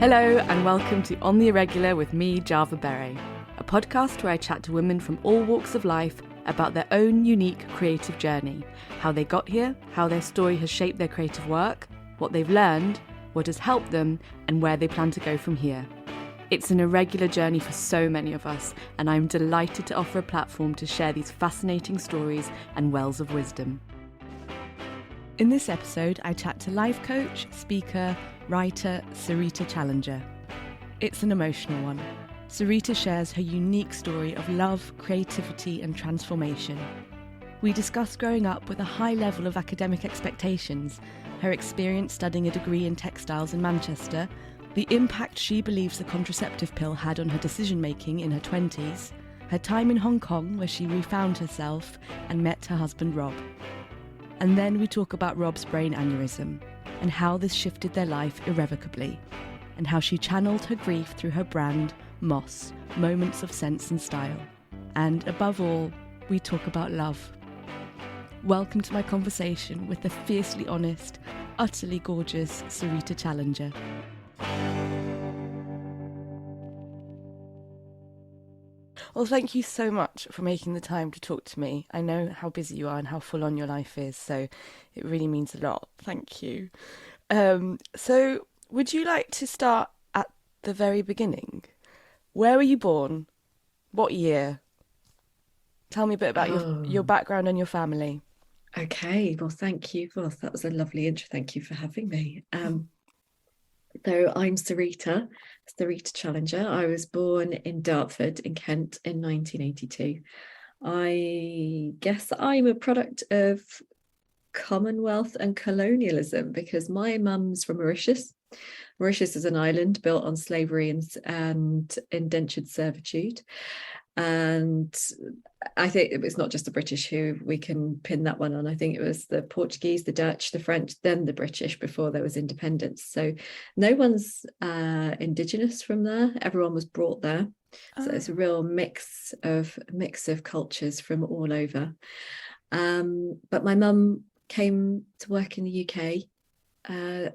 Hello and welcome to On the Irregular with me, Java Beret, a podcast where I chat to women from all walks of life about their own unique creative journey, how they got here, how their story has shaped their creative work, what they've learned, what has helped them, and where they plan to go from here. It's an irregular journey for so many of us, and I'm delighted to offer a platform to share these fascinating stories and wells of wisdom. In this episode, I chat to life coach, speaker, writer Syreeta Challinger. It's an emotional one. Syreeta shares her unique story of love, creativity and transformation. We discuss growing up with a high level of academic expectations, her experience studying a degree in textiles in Manchester, the impact she believes the contraceptive pill had on her decision-making in her 20s, her time in Hong Kong where she refound herself and met her husband Rob. And then we talk about Rob's brain aneurysm and how this shifted their life irrevocably, and how she channeled her grief through her brand, Moss, Moments of Sense and Style. And above all, we talk about love. Welcome to my conversation with the fiercely honest, utterly gorgeous Syreeta Challinger. Well, thank you so much for making the time to talk to me. I know how busy you are and how full on your life is, so it really means a lot. Thank you. So would you like to start at the very beginning? Where were you born? What year? Tell me a bit about your background and your family. Okay, well, thank you. Well, that was a lovely intro. Thank you for having me. So I'm Syreeta Challinger. I was born in Dartford in Kent in 1982. I guess I'm a product of Commonwealth and colonialism because my mum's from Mauritius. Mauritius is an island built on slavery and indentured servitude. And I think it was not just the British who we can pin that one on. I think it was the Portuguese, the Dutch, the French, then the British before there was independence. So no one's indigenous from there. Everyone was brought there. So it's a real mix of cultures from all over. But my mum came to work in the UK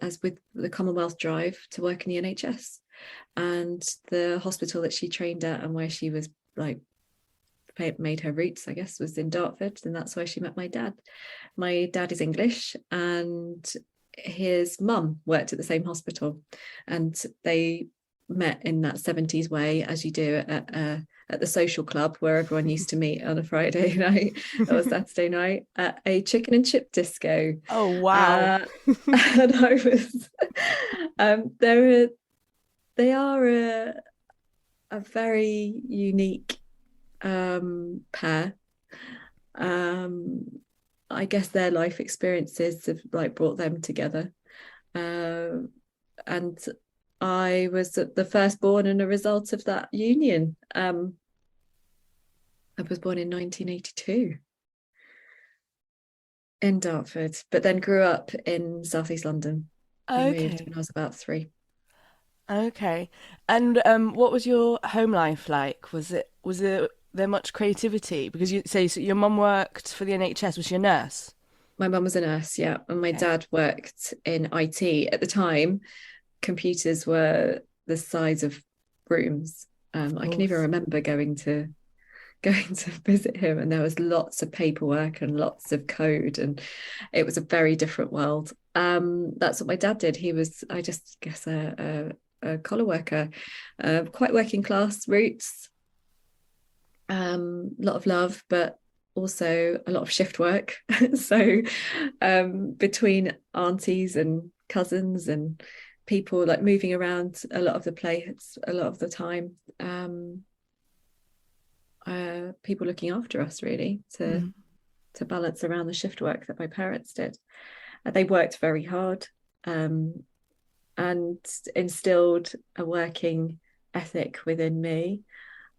as with the Commonwealth drive to work in the NHS. And the hospital that she trained at and where she was made her roots, I guess, was in Dartford, and that's where she met my dad. My dad is English, and his mum worked at the same hospital, and they met in that 70s way, as you do at the social club where everyone used to meet on a Friday night or Saturday night at a chicken and chip disco. Oh wow! And I was they are a very unique pair. I guess their life experiences have brought them together, and I was the firstborn and a result of that union. I was born in 1982 in Dartford, but then grew up in southeast London. I moved when I was about 3. Okay. And what was your home life like? Was there much creativity? Because you say so your mum worked for the NHS. Was she a nurse? My mum was a nurse, yeah, and my dad worked in IT. At the time, computers were the size of rooms. I can even remember going to visit him, and there was lots of paperwork and lots of code, and it was a very different world. That's what my dad did. He was, I just guess, a collar worker, quite working class roots, a lot of love, but also a lot of shift work. So between aunties and cousins and people moving around a lot of the place, a lot of the time, people looking after us really to balance around the shift work that my parents did. They worked very hard and instilled a working ethic within me,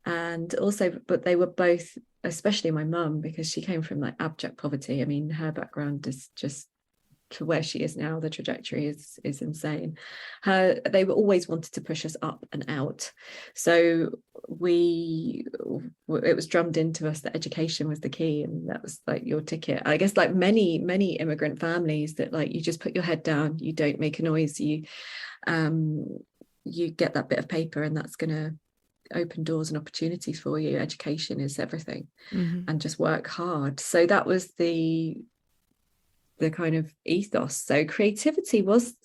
and also, but they were both, especially my mum, because she came from abject poverty. I mean, her background is just, to where she is now, the trajectory is insane. They were always wanted to push us up and out, so it was drummed into us that education was the key, and that was your ticket. I guess many immigrant families, that you just put your head down, you don't make a noise, you you get that bit of paper and that's going to open doors and opportunities for you. Education is everything. And just work hard. So that was the kind of ethos. So creativity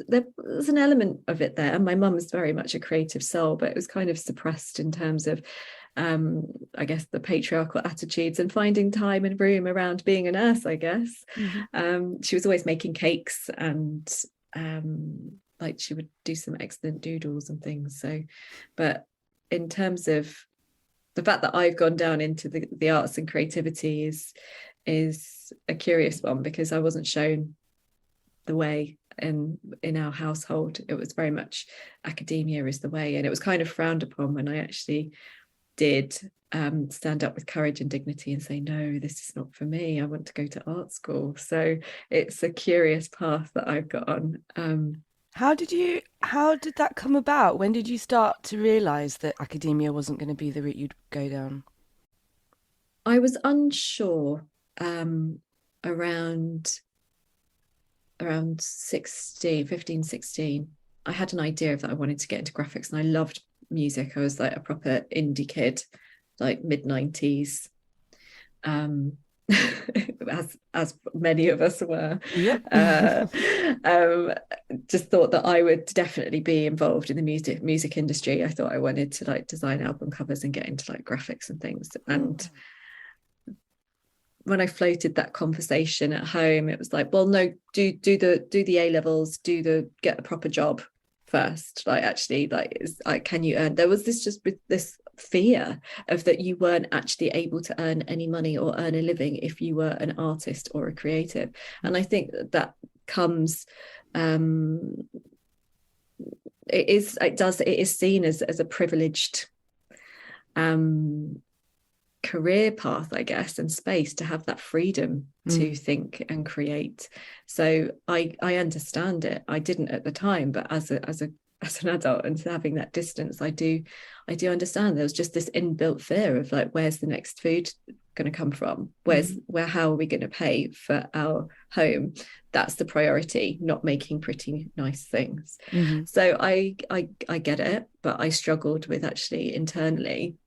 there was an element of it there, and my mum was very much a creative soul, but it was kind of suppressed in terms of I guess the patriarchal attitudes and finding time and room around being a nurse, I guess. She was always making cakes, and like she would do some excellent doodles and things. So, but in terms of the fact that I've gone down into the arts and creativity is a curious one, because I wasn't shown the way in our household. It was very much academia is the way, and it was kind of frowned upon when I actually did stand up with courage and dignity and say, no, this is not for me, I want to go to art school. So it's a curious path that I've got on. How did that come about? When did you start to realise that academia wasn't going to be the route you'd go down? I was unsure around 15, 16. I had an idea that I wanted to get into graphics, and I loved music. I was like a proper indie kid, like mid-90s. As many of us were. Just thought that I would definitely be involved in the music industry. I thought I wanted to like design album covers and get into like graphics and things. And when I floated that conversation at home, it was like, well, no, do the A levels, get a proper job first. Like, actually, like, can you earn? There was this fear of that you weren't actually able to earn any money or earn a living if you were an artist or a creative. And I think that comes it is seen as a privileged career path, I guess, and space to have that freedom to think and create. So I understand it. I didn't at the time, but as an adult and having that distance, I do understand. There was just this inbuilt fear of like, where's the next food going to come from? How are we going to pay for our home? That's the priority, not making pretty nice things. So I get it, but I struggled with actually internally.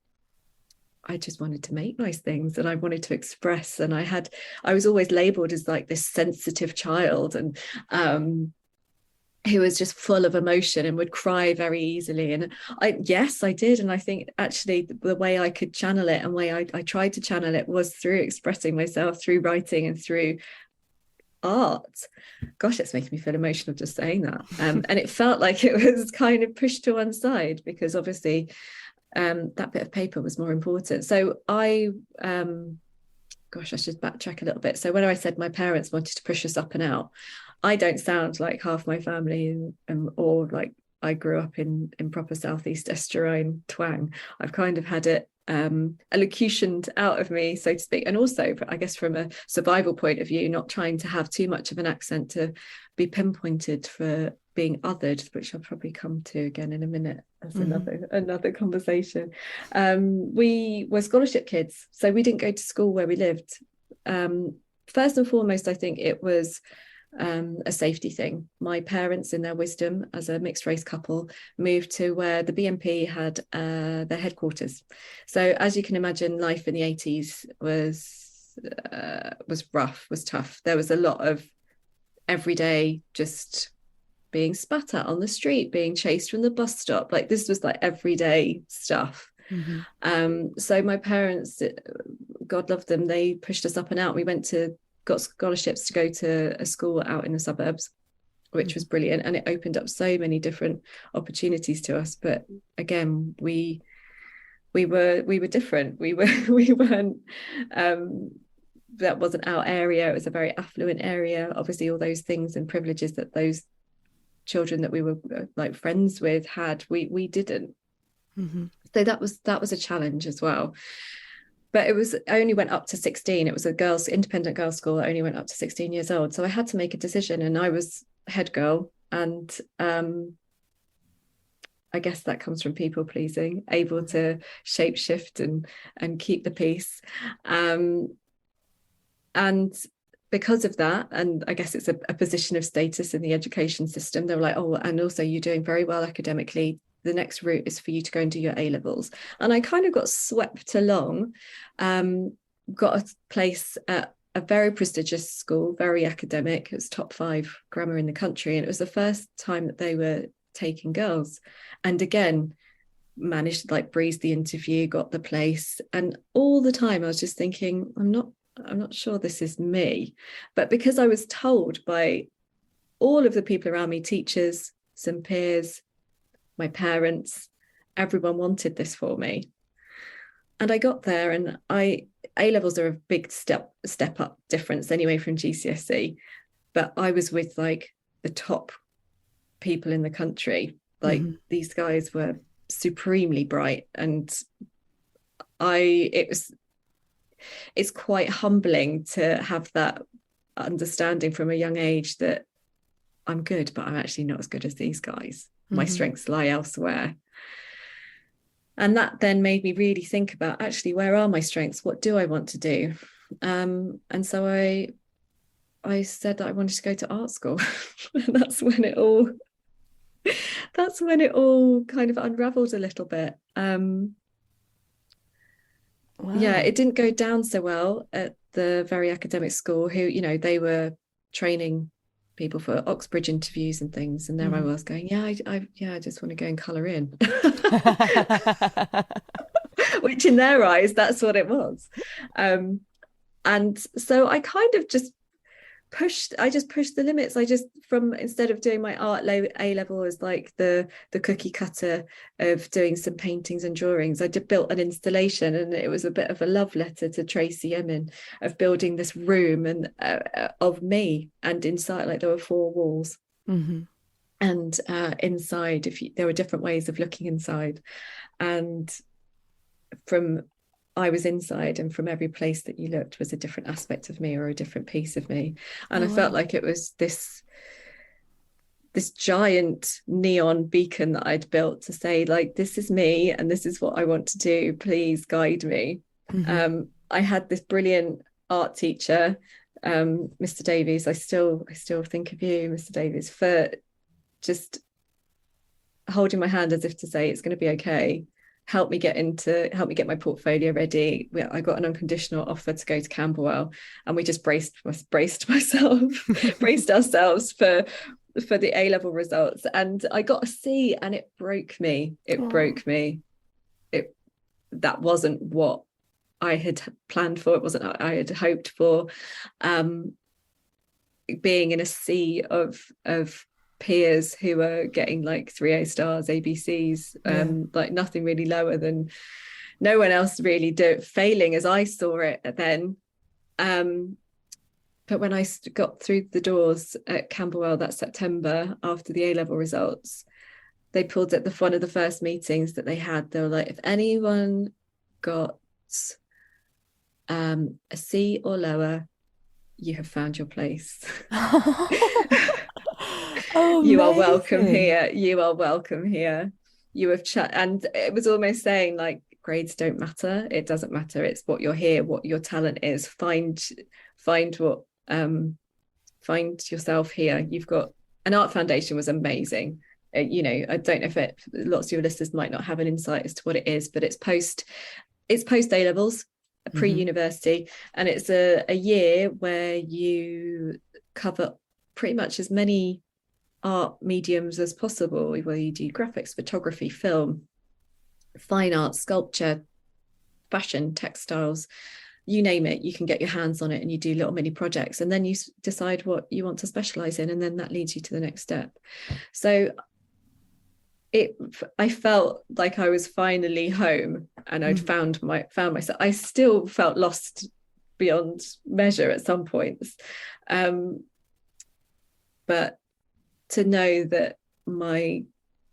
I just wanted to make nice things, and I wanted to express, and I was always labeled as like this sensitive child, and who was just full of emotion and would cry very easily. And I did. And I think actually the way I could channel it, and way I tried to channel it, was through expressing myself, through writing and through art. Gosh, it's making me feel emotional just saying that. And it felt like it was kind of pushed to one side, because obviously that bit of paper was more important. So I should backtrack a little bit. So when I said my parents wanted to push us up and out, I don't sound like half my family, or like I grew up in proper Southeast Estuarine twang. I've kind of had it elocutioned out of me, so to speak. And also, I guess, from a survival point of view, not trying to have too much of an accent to be pinpointed for being othered, which I'll probably come to again in a minute as another conversation. We were scholarship kids, so we didn't go to school where we lived. First and foremost, I think it was a safety thing. My parents, in their wisdom as a mixed race couple, moved to where the BNP had their headquarters. So as you can imagine, life in the 80s was rough, was tough. There was a lot of everyday just being spat at on the street, being chased from the bus stop. Like, this was like everyday stuff. So my parents, God love them, they pushed us up and out. We got scholarships to go to a school out in the suburbs, which was brilliant, and it opened up so many different opportunities to us. But again, we were different. We weren't that wasn't our area. It was a very affluent area. Obviously, all those things and privileges that those children that we were like friends with had, we didn't. So that was a challenge as well. But I only went up to 16. It was a independent girls' school. I only went up to 16 years old. So I had to make a decision, and I was head girl. And I guess that comes from people pleasing, able to shape shift and keep the peace. And because of that, and I guess it's a position of status in the education system, they were like, oh, and also you're doing very well academically. the next route is for you to go and do your A levels. And I kind of got swept along, got a place at a very prestigious school, very academic. It was top 5 grammar in the country, and it was the first time that they were taking girls. And again, managed to like breeze the interview, got the place, and all the time I was just thinking, I'm not sure this is me. But because I was told by all of the people around me, teachers, some peers, my parents, everyone wanted this for me. And I got there, and A levels are a big step up difference anyway from GCSE, but I was with like the top people in the country. Like these guys were supremely bright, and it's quite humbling to have that understanding from a young age that I'm good, but I'm actually not as good as these guys. My strengths lie elsewhere. And that then made me really think about, actually, where are my strengths? What do I want to do? And so I said that I wanted to go to art school. And that's when it all kind of unraveled a little bit. Wow. Yeah, it didn't go down so well at the very academic school, who, you know, they were training people for Oxbridge interviews and things, and there I was going, I just want to go and colour in. Which in their eyes, that's what it was. And so I kind of just pushed the limits. Instead of doing my art A level as like the cookie cutter of doing some paintings and drawings, I built an installation, and it was a bit of a love letter to Tracy Emin of building this room and of me, and inside, like, there were 4 walls, and inside, there were different ways of looking inside, and I was inside, and from every place that you looked was a different aspect of me or a different piece of me. And I felt like it was this giant neon beacon that I'd built to say, like, this is me and this is what I want to do. Please guide me. I had this brilliant art teacher, Mr. Davies. I still think of you, Mr. Davies, for just holding my hand as if to say, it's going to be okay. Help me get my portfolio ready. I got an unconditional offer to go to Camberwell, and we just braced ourselves for the A level results. And I got a C, and it broke me. That wasn't what I had planned for. It wasn't what I had hoped for. Being in a sea of peers who were getting like 3A stars, ABCs, like nothing really lower than no one else really failing as I saw it then. But when I got through the doors at Camberwell that September after the A level results, they pulled at one of the first meetings that they had. They were like, if anyone got a C or lower, you have found your place. Oh, you are welcome here. You are welcome here. You have and it was almost saying, like, grades don't matter. It doesn't matter. It's what you're here, what your talent is. Find yourself here. You've got an art foundation was amazing. You know, I don't know if lots of your listeners might not have an insight as to what it is, but it's post A levels, pre-university, and it's a year where you cover pretty much as many art mediums as possible, where you do graphics, photography, film, fine art, sculpture, fashion, textiles, you name it, you can get your hands on it, and you do little mini projects, and then you decide what you want to specialize in, and then that leads you to the next step. So I felt like I was finally home, and I'd found myself. I still felt lost beyond measure at some points, but to know that my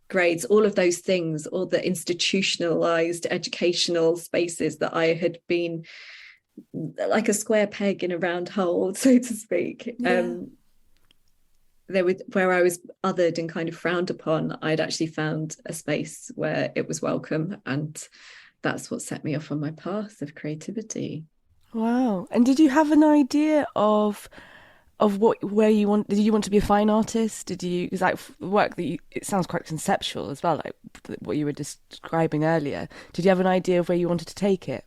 grades, all of those things, all the institutionalized educational spaces that I had been like a square peg in a round hole, so to speak, where I was othered and kind of frowned upon, I'd actually found a space where it was welcome, and that's what set me off on my path of creativity. Wow. And did you have an idea of of where you want? Did you want to be a fine artist? Did you? Because like work that it sounds quite conceptual as well, like what you were describing earlier. Did you have an idea of where you wanted to take it?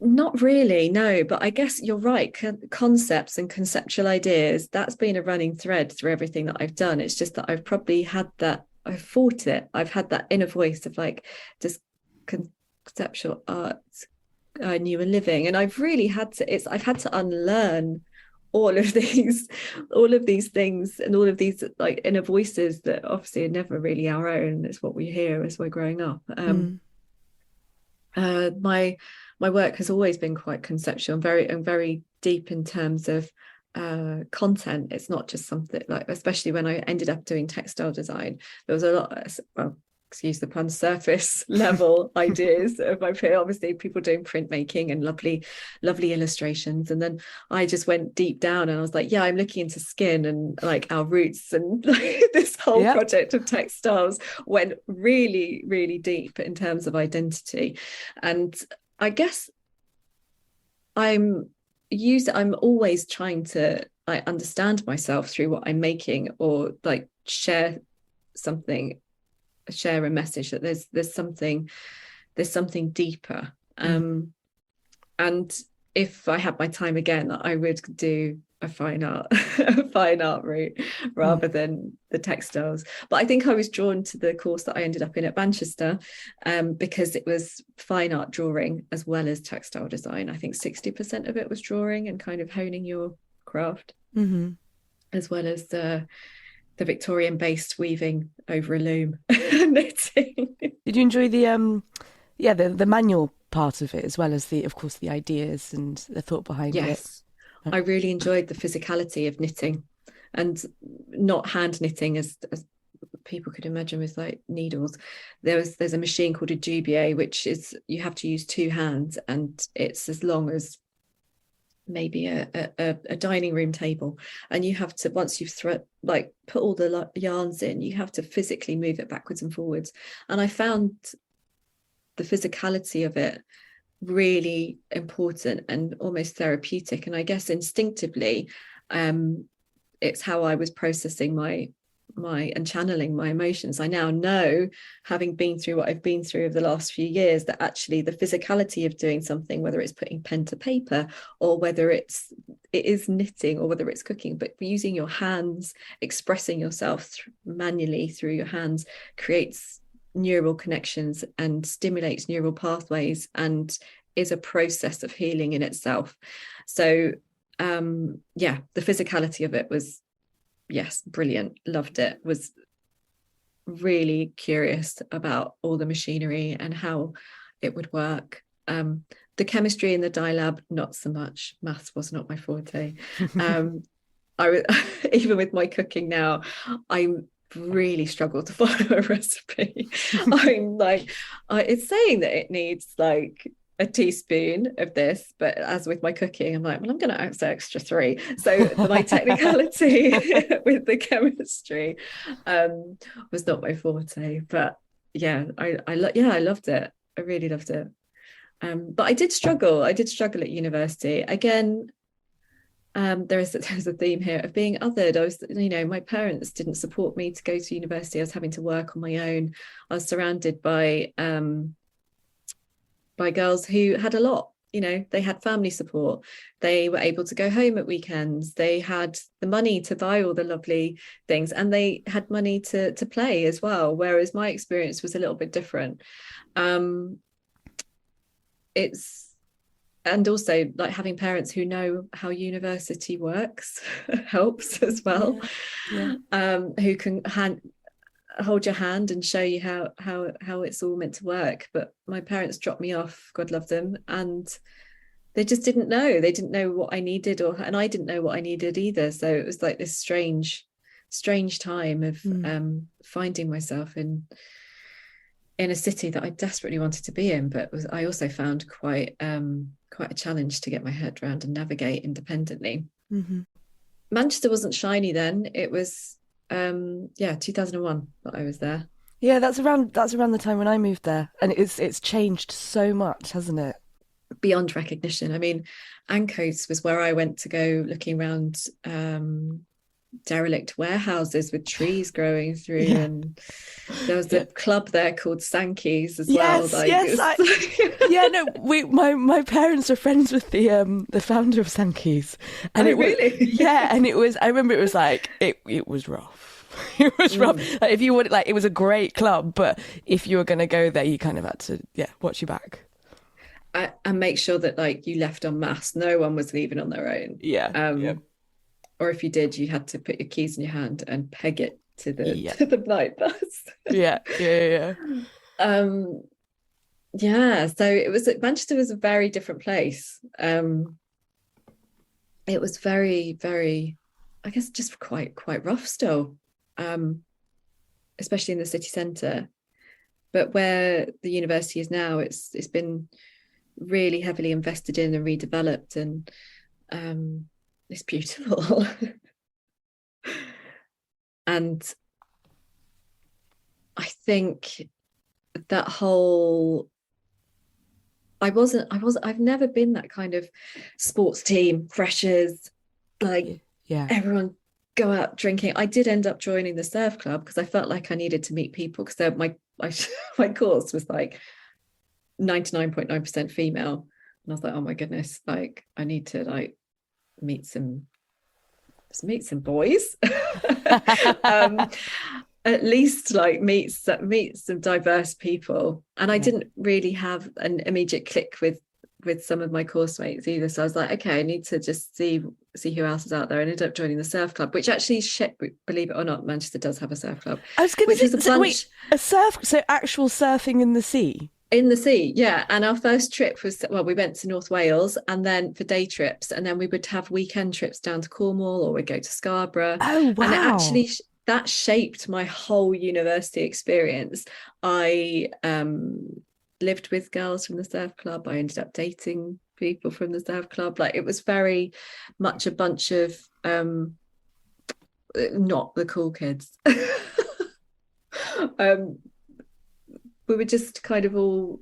Not really, no, but I guess you're right. Concepts and conceptual ideas, that's been a running thread through everything that I've done. It's just that I've probably had that, I've fought it. I've had that inner voice of like just conceptual art, new and living. And I've really had to, I've had to unlearn all of these things and all of these like inner voices that obviously are never really our own. It's what we hear as we're growing up. My work has always been quite conceptual and very deep in terms of content. It's not just something like, especially when I ended up doing textile design, there was a lot, well, excuse the pun, surface level ideas of my peer, obviously people doing printmaking and lovely illustrations, and then I just went deep down and I was like, yeah, I'm looking into skin and like our roots, and like, this whole project of textiles went really, really deep in terms of identity. And I guess I'm always trying to like understand myself through what I'm making, or like share a message that there's something deeper. And if I had my time again, I would do a fine art route rather than the textiles. But I think I was drawn to the course that I ended up in at Manchester because it was fine art drawing as well as textile design. I think 60% of it was drawing and kind of honing your craft, as well as the Victorian based weaving over a loom. Knitting. Did you enjoy the manual part of it, as well as of course the ideas and the thought behind it? Yes, I really enjoyed the physicality of knitting, and not hand knitting as people could imagine with like needles. There's a machine called a dubier, which is you have to use two hands, and it's as long as maybe a dining room table, and you have to, once you've put all the yarns in, you have to physically move it backwards and forwards. And I found the physicality of it really important and almost therapeutic. And I guess instinctively it's how I was processing my and channeling my emotions. I now know, having been through what I've been through over the last few years, that actually the physicality of doing something, whether it's putting pen to paper or whether it is knitting or whether it's cooking, but using your hands, expressing yourself manually through your hands, creates neural connections and stimulates neural pathways and is a process of healing in itself. So the physicality of it was, yes, brilliant. Loved it. Was really curious about all the machinery and how it would work. The chemistry in the dye lab, not so much. Maths was not my forte. I was even with my cooking now, I really struggle to follow a recipe. I'm like, it's saying that it needs like a teaspoon of this, but as with my cooking, I'm like, well, I'm going to add extra 3. So my technicality with the chemistry was not my forte. But yeah, I loved it. I really loved it. But I did struggle at university. Again, there's a theme here of being othered. I was, my parents didn't support me to go to university. I was having to work on my own. I was surrounded by girls who had a lot. They had family support. They were able to go home at weekends. They had the money to buy all the lovely things, and they had money to play as well. Whereas my experience was a little bit different. And also like having parents who know how university works helps as well. Who can hold your hand and show you how it's all meant to work. But my parents dropped me off, God love them, and they just didn't know what I needed, and I didn't know what I needed either. So it was like this strange time of finding myself in a city that I desperately wanted to be in, but I also found quite a challenge to get my head around and navigate independently. Manchester wasn't shiny then. It was 2001 that I was there. Yeah, that's around the time when I moved there, and it's changed so much, hasn't it? beyond recognition. I mean, Ancoats was where I went to go looking around derelict warehouses with trees growing through, Yeah. and there was Yeah. a club there called Sankey's as well. Yes, yes. Yeah, no, my parents are friends with the founder of Sankey's, and Oh, it was really? and it was. I remember it was like it was rough. It was rough. Like, if you would, like, it was a great club, but if you were going to go there, you kind of had to watch your back. And make sure that like you left en masse. No one was leaving on their own. Yeah. Or if you did, you had to put your keys in your hand and peg it to the Yeah. to the night bus. Yeah. So Manchester was a very different place. It was very, very, I guess, just quite rough still, especially in the city centre. But where the university is now, it's been really heavily invested in and redeveloped, and it's beautiful. And I think that whole I've never been that kind of sports team, freshers, like everyone go out drinking. I did end up joining the surf club because I felt like I needed to meet people, because my course was like 99.9% female, and I was like, oh my goodness, like I need to like meet some boys. At least like meet some diverse people. And I didn't really have an immediate click with some of my course mates either, so I was like, okay, I need to just see who else is out there, and ended up joining the surf club, which actually, believe it or not, Manchester does have a surf club. I was going to say, a surf, so actual surfing in the sea. In the sea, yeah. And our first trip was, well, we went to North Wales, and then for day trips, and then we would have weekend trips down to Cornwall, or we'd go to Scarborough. Oh, wow. And it actually, that shaped my whole university experience. I lived with girls from the surf club. I ended up dating people from the surf club. Like, it was very much a bunch of not the cool kids. We were just kind of all,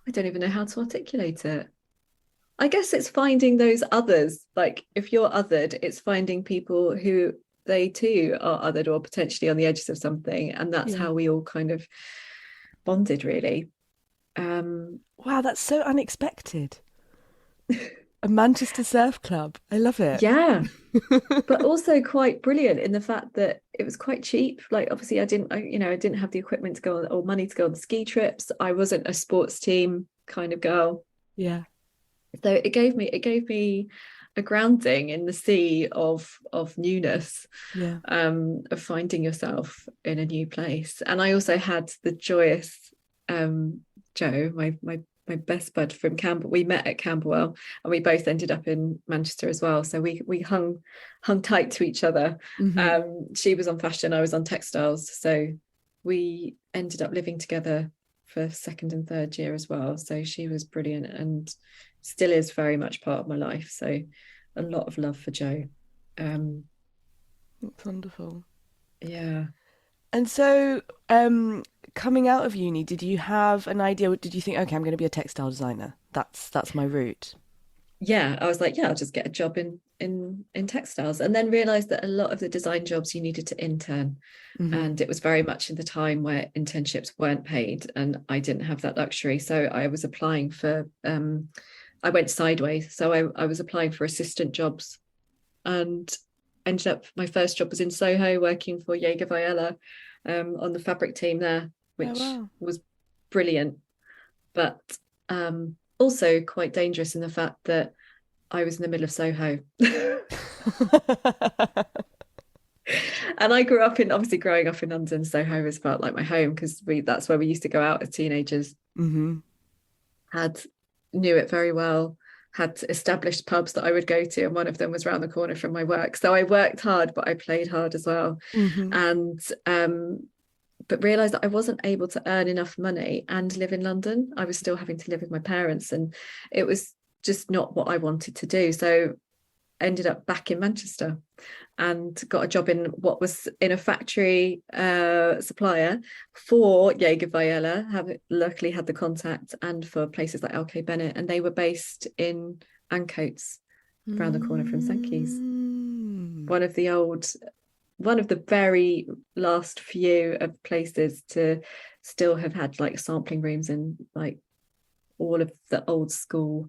I don't even know how to articulate it. I guess it's finding those others. Like, if you're othered, it's finding people who they too are othered or potentially on the edges of something. And that's how we all kind of bonded, really. Wow, that's so unexpected. A Manchester surf club. I love it. Yeah. But also quite brilliant in the fact that it was quite cheap. Like, obviously I didn't have the equipment to go on, or money to go on the ski trips. I wasn't a sports team kind of girl. Yeah. So it gave me a grounding in the sea of newness, of finding yourself in a new place. And I also had the joyous Joe, my best bud from Camberwell. We met at Camberwell, and we both ended up in Manchester as well. So we hung tight to each other. Mm-hmm. She was on fashion, I was on textiles. So we ended up living together for second and third year as well. So she was brilliant and still is very much part of my life. So a lot of love for Joe. That's wonderful. Yeah. And so coming out of uni, did you have an idea? Did you think, okay, I'm going to be a textile designer? That's my route. Yeah, I was like, yeah, I'll just get a job in textiles, and then realized that a lot of the design jobs you needed to intern. Mm-hmm. And it was very much in the time where internships weren't paid, and I didn't have that luxury. So I was applying for I went sideways. So I was applying for assistant jobs, and ended up, my first job was in Soho working for Jaeger Viella on the fabric team there, which was brilliant, but also quite dangerous in the fact that I was in the middle of Soho. And I grew up obviously growing up in London, Soho has felt like my home, because that's where we used to go out as teenagers. Mm-hmm. Knew it very well, had established pubs that I would go to, and one of them was around the corner from my work. So I worked hard, but I played hard as well. Mm-hmm. And but realized that I wasn't able to earn enough money and live in London. I was still having to live with my parents, and it was just not what I wanted to do. So ended up back in Manchester and got a job in what was in a factory supplier for Jaeger Viella. Luckily had the contact, and for places like LK Bennett, and they were based in Ancoats, around the corner from Sankey's. One of the very last few of places to still have had like sampling rooms and like all of the old school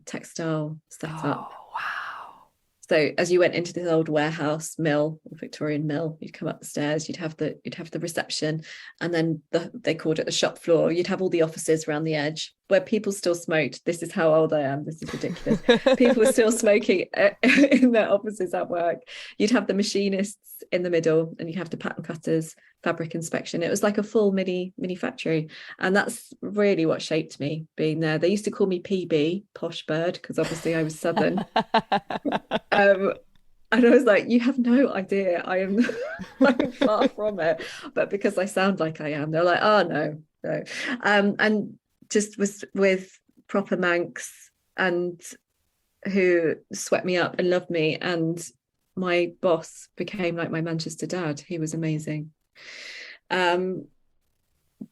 textile setup. Oh, wow. So as you went into this old warehouse mill, Victorian mill, you'd come up the stairs, you'd have the reception, and then they called it the shop floor. You'd have all the offices around the edge where people still smoked. This is how old I am. This is ridiculous. People were still smoking in their offices at work. You'd have the machinists in the middle, and you'd have the pattern cutters, fabric inspection. It was like a full mini factory, and that's really what shaped me being there. They used to call me PB, posh bird, because obviously I was southern. And I was like, you have no idea, I'm far from it, but because I sound like I am, they're like, oh no. And just was with proper Manx, and who swept me up and loved me, and my boss became like my Manchester dad. He was amazing.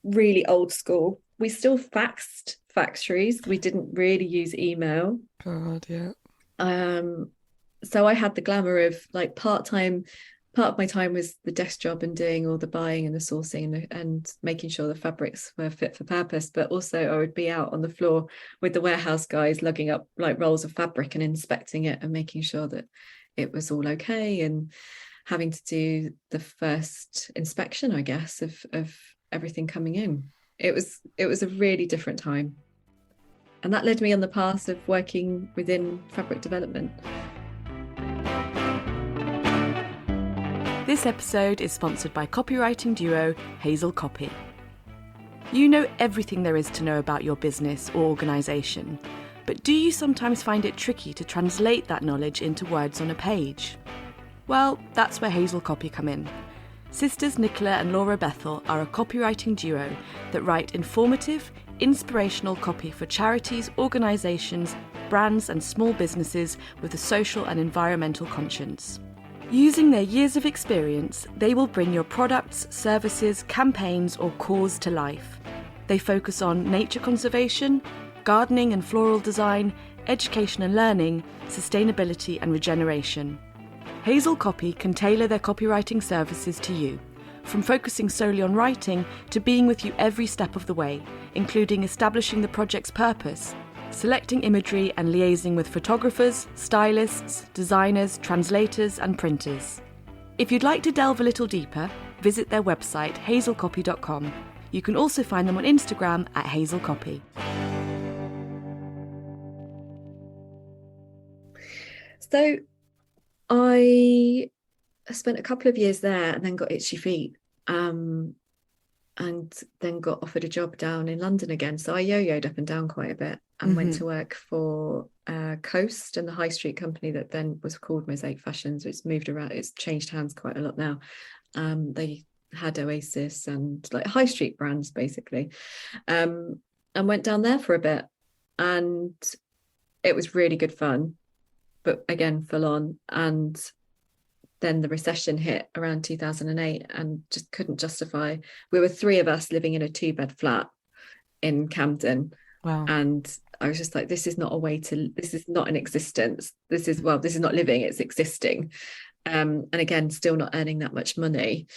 Really old school. We still faxed factories. We didn't really use email. God, yeah. So I had the glamour of like part of my time was the desk job and doing all the buying and the sourcing and making sure the fabrics were fit for purpose, but also I would be out on the floor with the warehouse guys lugging up like rolls of fabric and inspecting it and making sure that it was all okay, and having to do the first inspection, I guess, of everything coming in. It was a really different time, and that led me on the path of working within fabric development. This episode is sponsored by copywriting duo Hazel Copy. You know everything there is to know about your business or organisation, but do you sometimes find it tricky to translate that knowledge into words on a page? Well, that's where Hazel Copy come in. Sisters Nicola and Laura Bethel are a copywriting duo that write informative, inspirational copy for charities, organisations, brands and small businesses with a social and environmental conscience. Using their years of experience, they will bring your products, services, campaigns or cause to life. They focus on nature conservation, gardening and floral design, education and learning, sustainability and regeneration. Hazel Copy can tailor their copywriting services to you, from focusing solely on writing to being with you every step of the way, including establishing the project's purpose, selecting imagery and liaising with photographers, stylists, designers, translators and printers. If you'd like to delve a little deeper, visit their website hazelcopy.com. You can also find them on Instagram at hazelcopy. So I spent a couple of years there and then got itchy feet, and then got offered a job down in London again. So I yo-yoed up and down quite a bit and went to work for Coast and the high street company that then was called Mosaic Fashions. It's moved around, it's changed hands quite a lot now. They had Oasis and like high street brands basically, and went down there for a bit, and it was really good fun, but again full on. And then the recession hit around 2008 and just couldn't justify. We were 3 of us living in a 2-bed flat in Camden. Wow. And I was just like, this is not an existence. This is not living, it's existing. And again, still not earning that much money.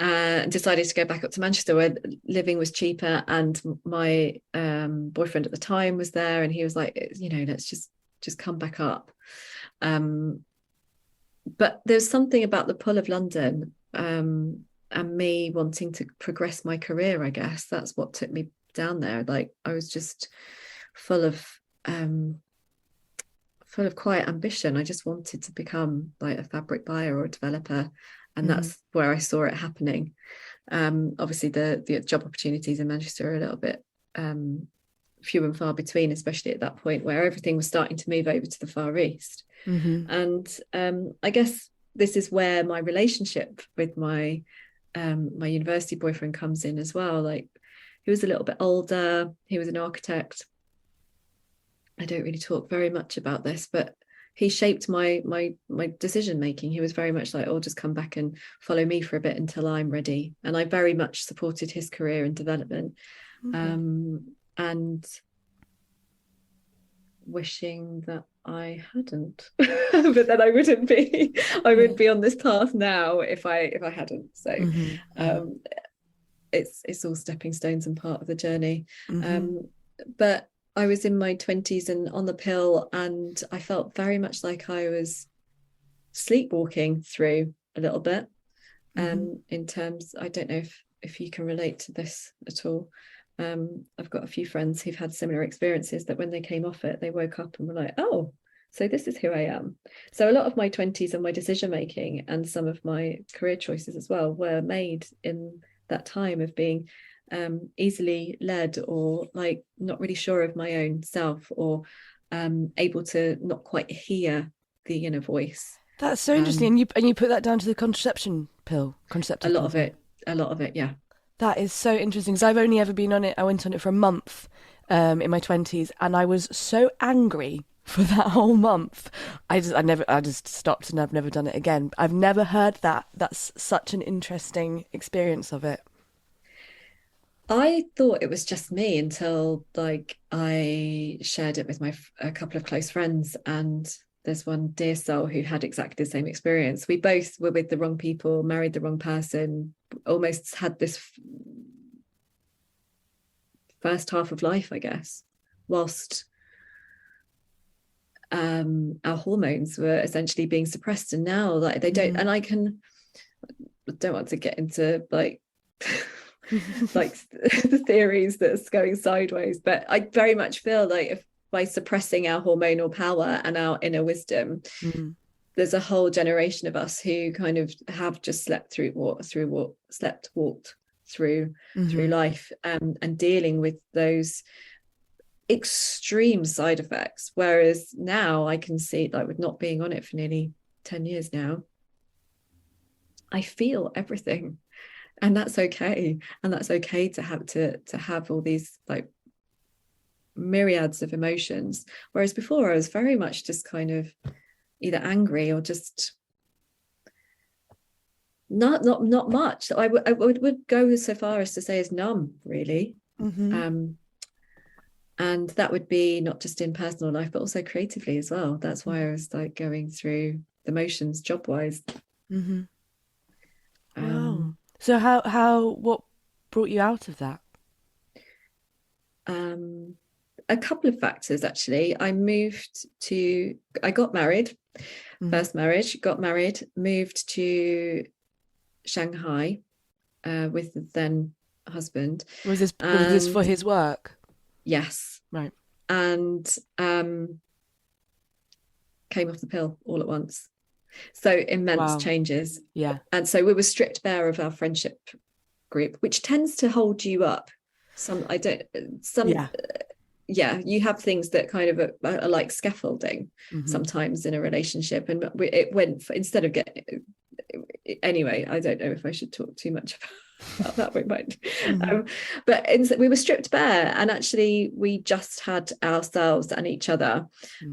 And decided to go back up to Manchester where living was cheaper. And my boyfriend at the time was there, and he was like, let's just come back up. But there's something about the pull of London, and me wanting to progress my career, I guess. That's what took me down there. Like I was just full of quiet ambition. I just wanted to become like a fabric buyer or a developer, and that's where I saw it happening. Obviously the job opportunities in Manchester are a little bit few and far between, especially at that point where everything was starting to move over to the Far East. And I guess this is where my relationship with my university boyfriend comes in as well. Like he was a little bit older, he was an architect. I don't really talk very much about this, but he shaped my decision making. He was very much like, oh, just come back and follow me for a bit until I'm ready. And I very much supported his career and development. And wishing that I hadn't, but then I wouldn't be on this path now if I hadn't. So it's all stepping stones and part of the journey. But I was in my 20s and on the pill, and I felt very much like I was sleepwalking through a little bit. In terms, I don't know if you can relate to this at all. I've got a few friends who've had similar experiences, that when they came off it, they woke up and were like, oh, so this is who I am. So a lot of my 20s and my decision making and some of my career choices as well were made in that time of being easily led, or like not really sure of my own self, or able to not quite hear the inner voice. That's so interesting. And you put that down to the contraceptive pill. A lot of it, yeah. That is so interesting, because I've only ever been on it. I went on it for a month in my 20s, and I was so angry for that whole month. I just stopped, and I've never done it again. I've never heard that. That's such an interesting experience of it. I thought it was just me until like I shared it with a couple of close friends, and there's one dear soul who had exactly the same experience. We both were with the wrong people, married the wrong person, almost had this first half of life, I guess, whilst our hormones were essentially being suppressed, and now like they don't. And I don't want to get into like like the theories that's going sideways, but I very much feel like if by suppressing our hormonal power and our inner wisdom, there's a whole generation of us who kind of have just walked through life, and dealing with those extreme side effects. Whereas now I can see, like with not being on it for nearly 10 years now, I feel everything. And that's okay. And that's okay to have all these like myriads of emotions. Whereas before I was very much just kind of either angry or just not much. I would go so far as to say as numb, really. And that would be not just in personal life, but also creatively as well. That's why I was like going through the motions job-wise. Wow. So what brought you out of that? A couple of factors, actually. I got married, first marriage, got married, moved to Shanghai with the then husband. Was this for his work? Yes. Right. And came off the pill all at once. So immense changes. Yeah. And so we were stripped bare of our friendship group, which tends to hold you up. You have things that kind of are like scaffolding sometimes in a relationship. And it went, instead of getting, anyway, I don't know if I should talk too much about that. We might. But we were stripped bare, and actually we just had ourselves and each other.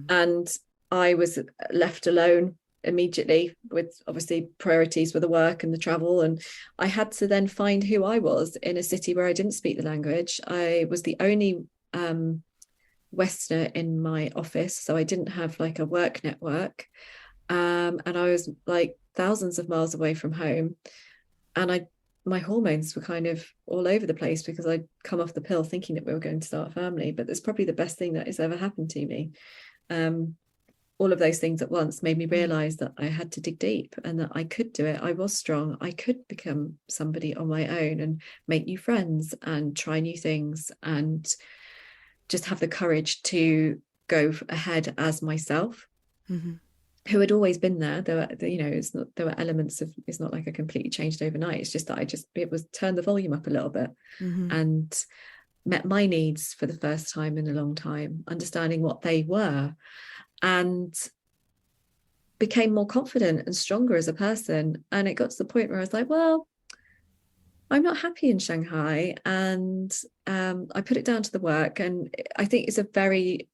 And I was left alone immediately, with obviously priorities were the work and the travel, and I had to then find who I was in a city where I didn't speak the language. I was the only Westerner in my office, so I didn't have like a work network, and I was like thousands of miles away from home, and my hormones were kind of all over the place because I'd come off the pill thinking that we were going to start a family. But it's probably the best thing that has ever happened to me. All of those things at once made me realize that I had to dig deep, and that I could do it. I was strong. I could become somebody on my own and make new friends and try new things, and just have the courage to go ahead as myself, who had always been there. There were elements of, it's not like I completely changed overnight. It's just that it was turn the volume up a little bit and met my needs for the first time in a long time, understanding what they were, and became more confident and stronger as a person. And it got to the point where I was like, well, I'm not happy in Shanghai, and I put it down to the work. And I think it's a very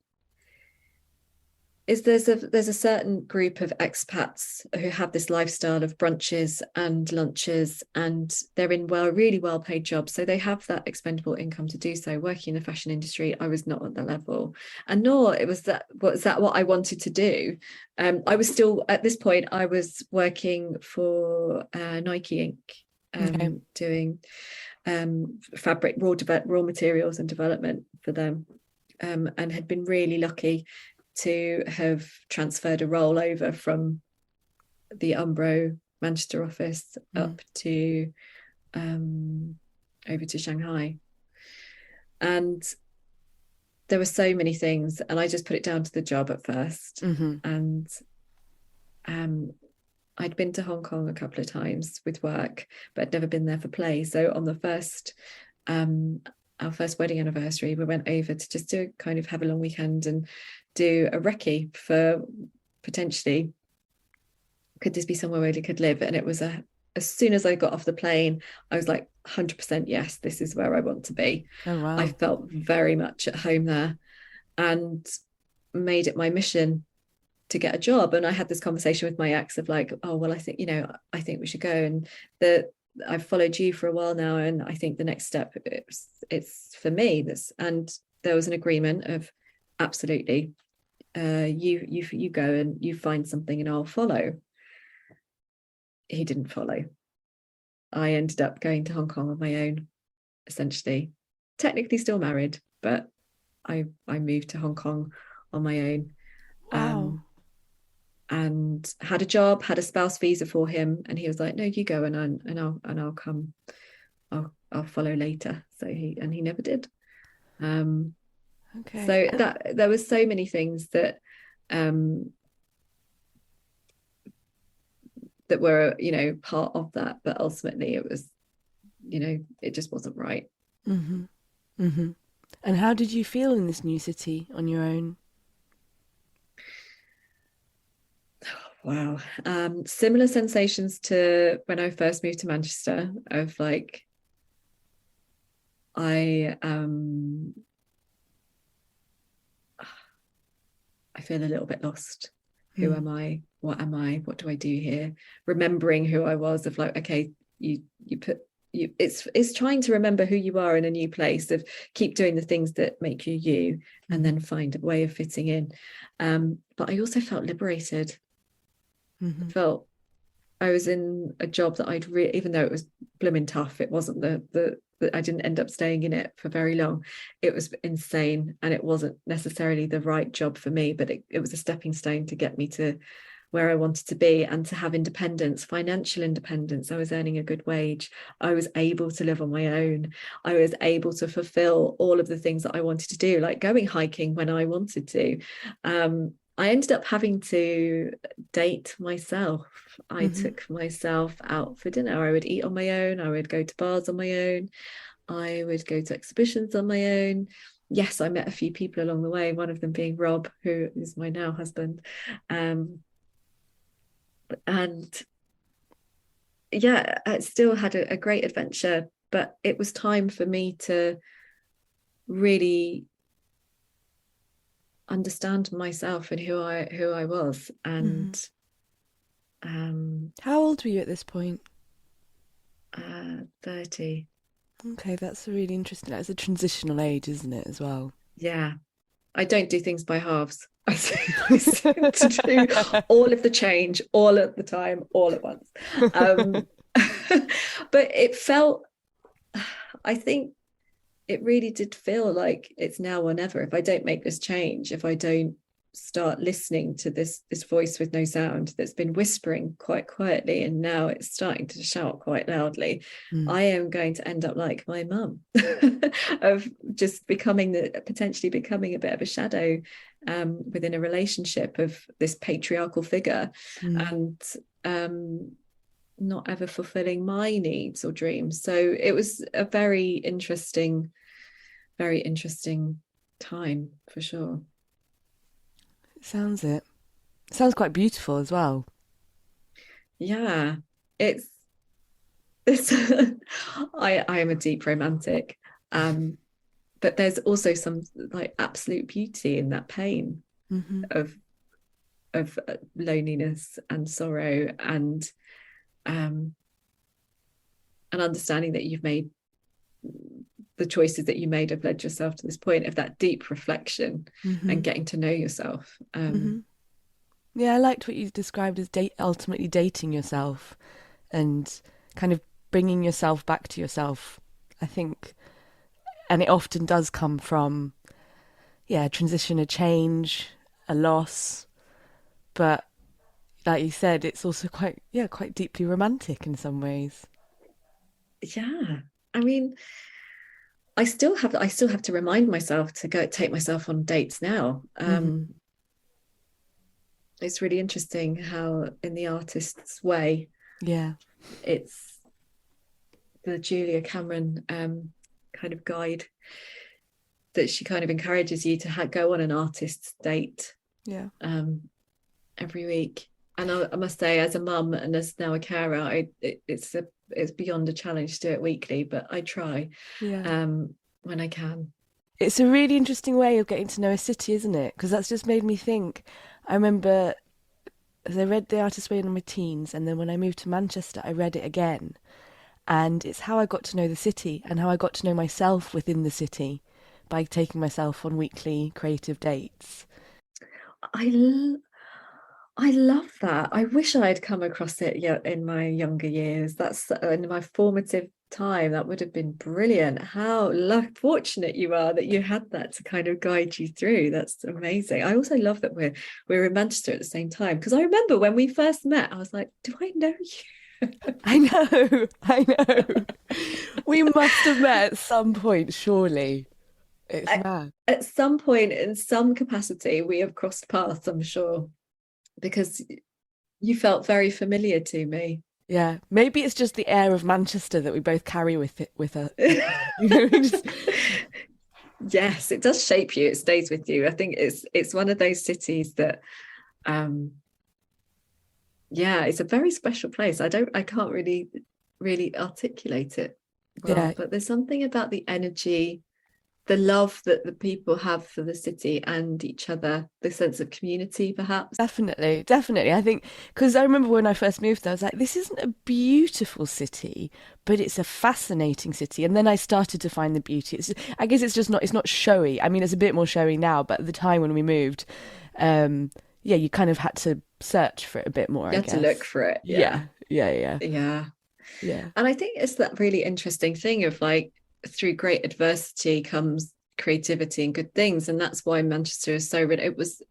is there's a certain group of expats who have this lifestyle of brunches and lunches, and they're in really well paid jobs, so they have that expendable income to do so. Working in the fashion industry, I was not at the level, and nor was that what I wanted to do. I was still, at this point, I was working for Nike Inc. Doing fabric raw materials and development for them, and had been really lucky to have transferred a role over from the Umbro Manchester office up to over to Shanghai. And there were so many things, and I just put it down to the job at first. And I'd been to Hong Kong a couple of times with work, but I'd never been there for play. So on the first our first wedding anniversary, we went over to just to kind of have a long weekend and do a recce for potentially, could this be somewhere where they could live? And it was as soon as I got off the plane, I was like 100% yes, this is where I want to be. Oh, wow. I felt very much at home there, and made it my mission to get a job. And I had this conversation with my ex of like, oh well, I think we should go, and I've followed you for a while now, and I think the next step it's for me. And there was an agreement of absolutely, you go and you find something and I'll follow. He didn't follow. I ended up going to Hong Kong on my own, essentially. Technically still married, but I moved to Hong Kong on my own. Wow. And had a job, had a spouse visa for him, and he was like, no, you go, and I'll come, I'll follow later. So he never did. Okay. So that there was so many things that that were, part of that, but ultimately it was, it just wasn't right. And how did you feel in this new city on your own? Wow. Similar sensations to when I first moved to Manchester, of like, I feel a little bit lost. Who am I? What am I? What do I do here? Remembering who I was, of like, okay, it's trying to remember who you are in a new place, of keep doing the things that make you you, and then find a way of fitting in. But I also felt liberated. I felt I was in a job that even though it was blooming tough, it wasn't I didn't end up staying in it for very long. It was insane, and it wasn't necessarily the right job for me, but it was a stepping stone to get me to where I wanted to be, and to have independence, financial independence. I was earning a good wage. I was able to live on my own. I was able to fulfill all of the things that I wanted to do, like going hiking when I wanted to. I ended up having to date myself. I took myself out for dinner. I would eat on my own. I would go to bars on my own. I would go to exhibitions on my own. Yes, I met a few people along the way, one of them being Rob, who is my now husband. And yeah, I still had a great adventure, but it was time for me to really understand myself and who I was. And how old were you at this point? 30. Okay, that's really interesting. That's a transitional age, isn't it, as well? Yeah, I don't do things by halves. I seem to do all of the change all at the time, all at once. But it felt, I think it really did feel like it's now or never. If I don't make this change, if I don't start listening to this voice with no sound that's been whispering quite quietly, and now it's starting to shout quite loudly, I am going to end up like my mum, of just potentially becoming a bit of a shadow within a relationship of this patriarchal figure, and not ever fulfilling my needs or dreams. So it was a very interesting time, for sure. Sounds it. Sounds quite beautiful as well. Yeah, it's I am a deep romantic, but there's also some like absolute beauty in that pain of loneliness and sorrow, and understanding that you've made the choices that you made have led yourself to this point of that deep reflection and getting to know yourself. Yeah, I liked what you described as ultimately dating yourself and kind of bringing yourself back to yourself, I think. And it often does come from, a transition, a change, a loss. But like you said, it's also quite deeply romantic in some ways. Yeah. I mean, I still have to remind myself to go take myself on dates now. It's really interesting how in the artist's way, it's the Julia Cameron kind of guide that she kind of encourages you to go on an artist's date every week. And I must say, as a mum and as now a carer, it's beyond a challenge to do it weekly, but I try when I can. It's a really interesting way of getting to know a city, isn't it? Because that's just made me think. I remember as I read The Artist's Way in my teens, and then when I moved to Manchester, I read it again. And it's how I got to know the city and how I got to know myself within the city by taking myself on weekly creative dates. I love that. I wish I'd come across it in my younger years. That's in my formative time. That would have been brilliant. How fortunate you are that you had that to kind of guide you through. That's amazing. I also love that we're in Manchester at the same time, because I remember when we first met, I was like, do I know you? I know. We must have met at some point, surely. It's mad. At some point, in some capacity, we have crossed paths, I'm sure, because you felt very familiar to me. Yeah, maybe it's just the air of Manchester that we both carry with us. Yes, it does shape you. It stays with you. I think it's one of those cities that, it's a very special place. I can't really articulate it well, but there's something about the energy, the love that the people have for the city and each other, the sense of community, perhaps. Definitely. I think, because I remember when I first moved there, I was like, this isn't a beautiful city, but it's a fascinating city. And then I started to find the beauty. I guess it's not showy. I mean, it's a bit more showy now, but at the time when we moved, you kind of had to search for it a bit more. You had to look for it. Yeah. And I think it's that really interesting thing of like, through great adversity comes creativity and good things, and that's why Manchester is so it was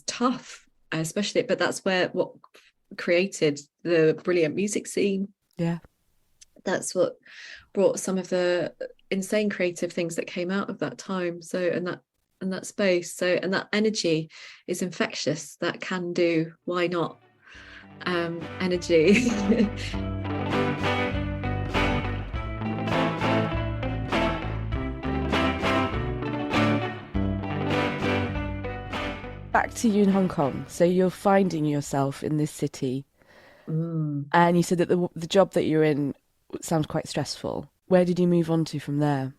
tough, especially, but that's what created the brilliant music scene. That's what brought some of the insane creative things that came out of that time. So and that space, and that energy is infectious. That can do, why not, energy. Back to you in Hong Kong. So you're finding yourself in this city, and you said that the job that you're in sounds quite stressful. Where did you move on to from there?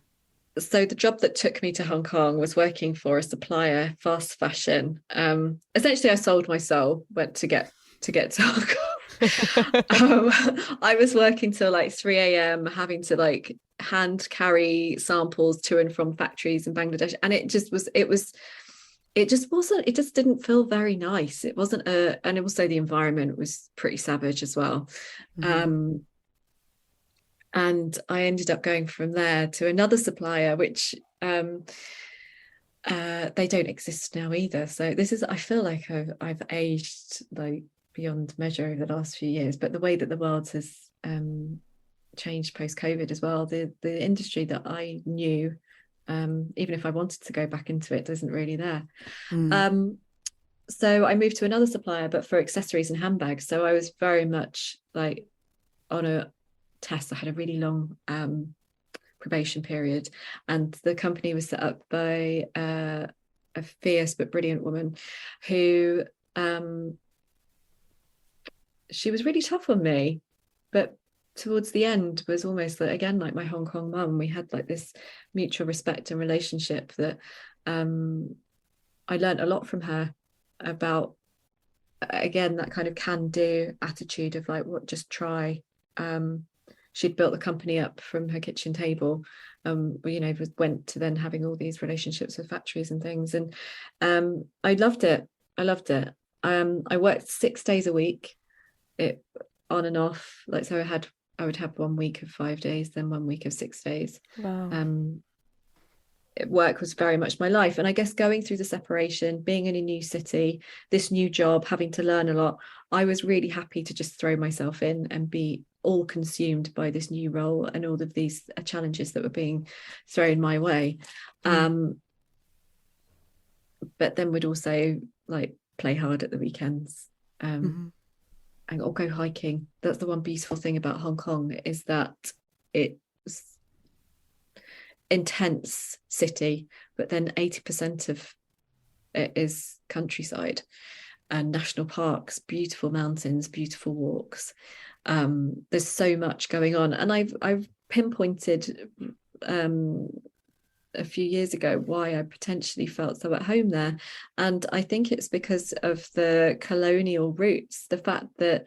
So the job that took me to Hong Kong was working for a supplier, fast fashion. Essentially, I sold my soul, went to get to Hong Kong. I was working till like 3 a.m, having to like hand carry samples to and from factories in Bangladesh, and it just didn't feel very nice. It wasn't and also the environment was pretty savage as well. And I ended up going from there to another supplier, which they don't exist now either. So I feel like I've aged like beyond measure over the last few years, but the way that the world has changed post-COVID as well, the industry that I knew, even if I wanted to go back into it, isn't really there. So I moved to another supplier, but for accessories and handbags. So I was very much like on a test. I had a really long probation period, and the company was set up by a fierce but brilliant woman who she was really tough on me, but towards the end was almost like, again, like my Hong Kong mum. We had like this mutual respect and relationship that I learned a lot from her, about, again, that kind of can-do attitude of like, what, just try. She'd built the company up from her kitchen table, went to then having all these relationships with factories and things, and I loved it. I worked 6 days a week, it on and off, like, so I would have 1 week of 5 days, then 1 week of 6 days. Wow. Work was very much my life, and I guess going through the separation, being in a new city, this new job, having to learn a lot, I was really happy to just throw myself in and be all consumed by this new role and all of these challenges that were being thrown my way. But then would also like play hard at the weekends, and or go hiking. That's the one beautiful thing about Hong Kong, is that it's intense city, but then 80% of it is countryside and national parks, beautiful mountains, beautiful walks. There's so much going on, and I've pinpointed a few years ago why I potentially felt so at home there, and I think it's because of the colonial roots, the fact that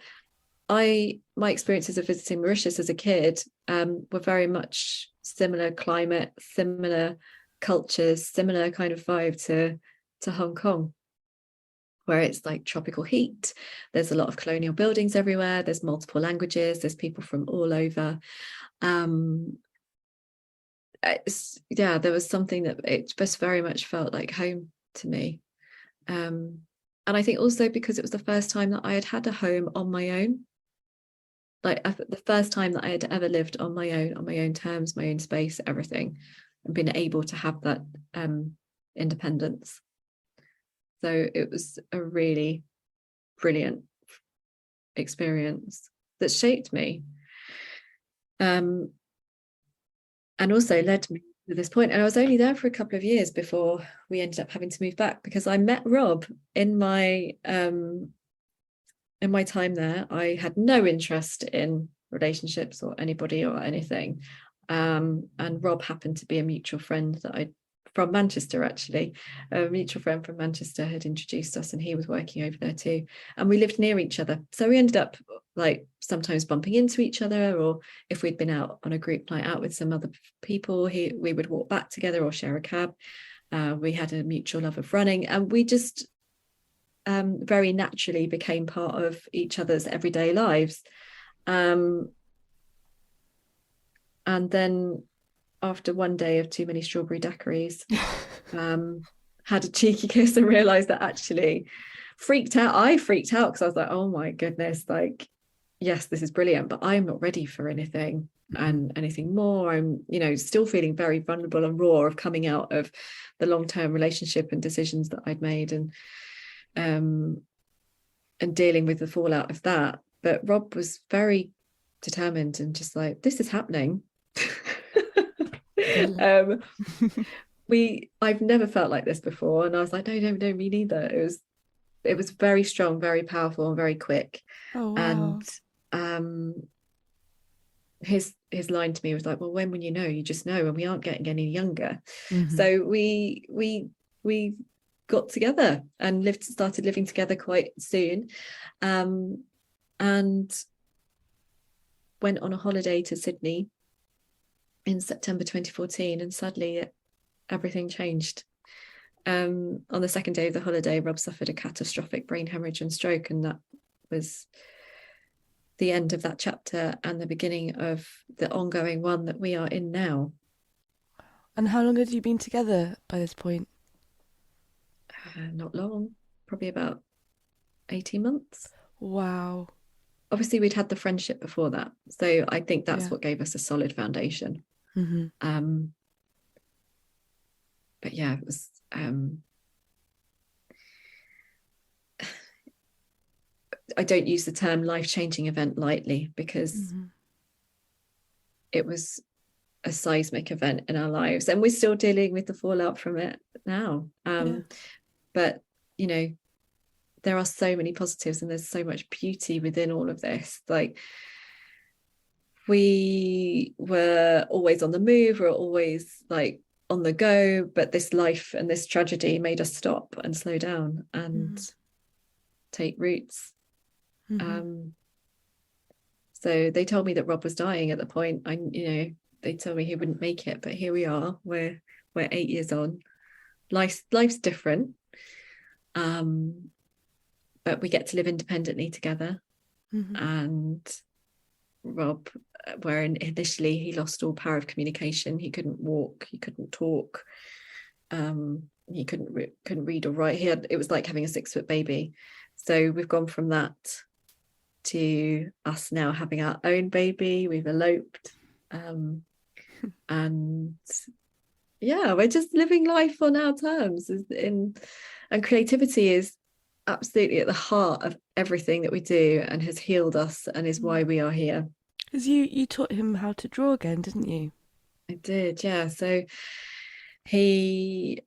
my experiences of visiting Mauritius as a kid were very much similar climate, similar cultures, similar kind of vibe to Hong Kong, where it's like tropical heat, there's a lot of colonial buildings everywhere, there's multiple languages, there's people from all over. There was something that it just very much felt like home to me. And I think also because it was the first time that I had a home on my own, like the first time that I had ever lived on my own terms, my own space, everything, and been able to have that independence. So it was a really brilliant experience that shaped me, and also led me to this point. And I was only there for a couple of years before we ended up having to move back, because I met Rob in my time there. I had no interest in relationships or anybody or anything, and Rob happened to be a mutual friend that from Manchester, actually. A mutual friend from Manchester had introduced us, and he was working over there too, and we lived near each other, so we ended up like sometimes bumping into each other, or if we'd been out on a group night out with some other people, we would walk back together or share a cab. We had a mutual love of running, and we just very naturally became part of each other's everyday lives. And then after one day of too many strawberry daiquiris, had a cheeky kiss and realized that actually I freaked out because I was like, oh my goodness, like, yes, this is brilliant, but I'm not ready for anything and anything more. I'm, still feeling very vulnerable and raw of coming out of the long-term relationship and decisions that I'd made, and dealing with the fallout of that. But Rob was very determined and just like, this is happening. I've never felt like this before, and I was like, no, me neither. It was very strong, very powerful, and very quick. Oh, wow. And his line to me was like, well, when you know, you just know, and we aren't getting any younger. So we got together and started living together quite soon, and went on a holiday to Sydney in September 2014, and sadly everything changed. On the second day of the holiday, Rob suffered a catastrophic brain hemorrhage and stroke, and that was the end of that chapter and the beginning of the ongoing one that we are in now. And how long had you been together by this point? Not long, probably about 18 months. Wow. Obviously we'd had the friendship before that, so I think that's what gave us a solid foundation. But yeah, it was I don't use the term life-changing event lightly, because it was a seismic event in our lives, and we're still dealing with the fallout from it now. But there are so many positives, and there's so much beauty within all of this. Like, we were always on the move, we're always like on the go, but this life and this tragedy made us stop and slow down, and take roots. So they told me that Rob was dying at the point. They told me he wouldn't make it, but here we are. We're 8 years on. Life's different, but we get to live independently together. And Rob, where initially he lost all power of communication, he couldn't walk, he couldn't talk, he couldn't read or write. It was like having a 6-foot baby. So we've gone from that to us now having our own baby. We've eloped, and yeah, we're just living life on our terms. And creativity is absolutely at the heart of everything that we do, and has healed us, and is why we are here. Because you taught him how to draw again, didn't you? I did, yeah. So he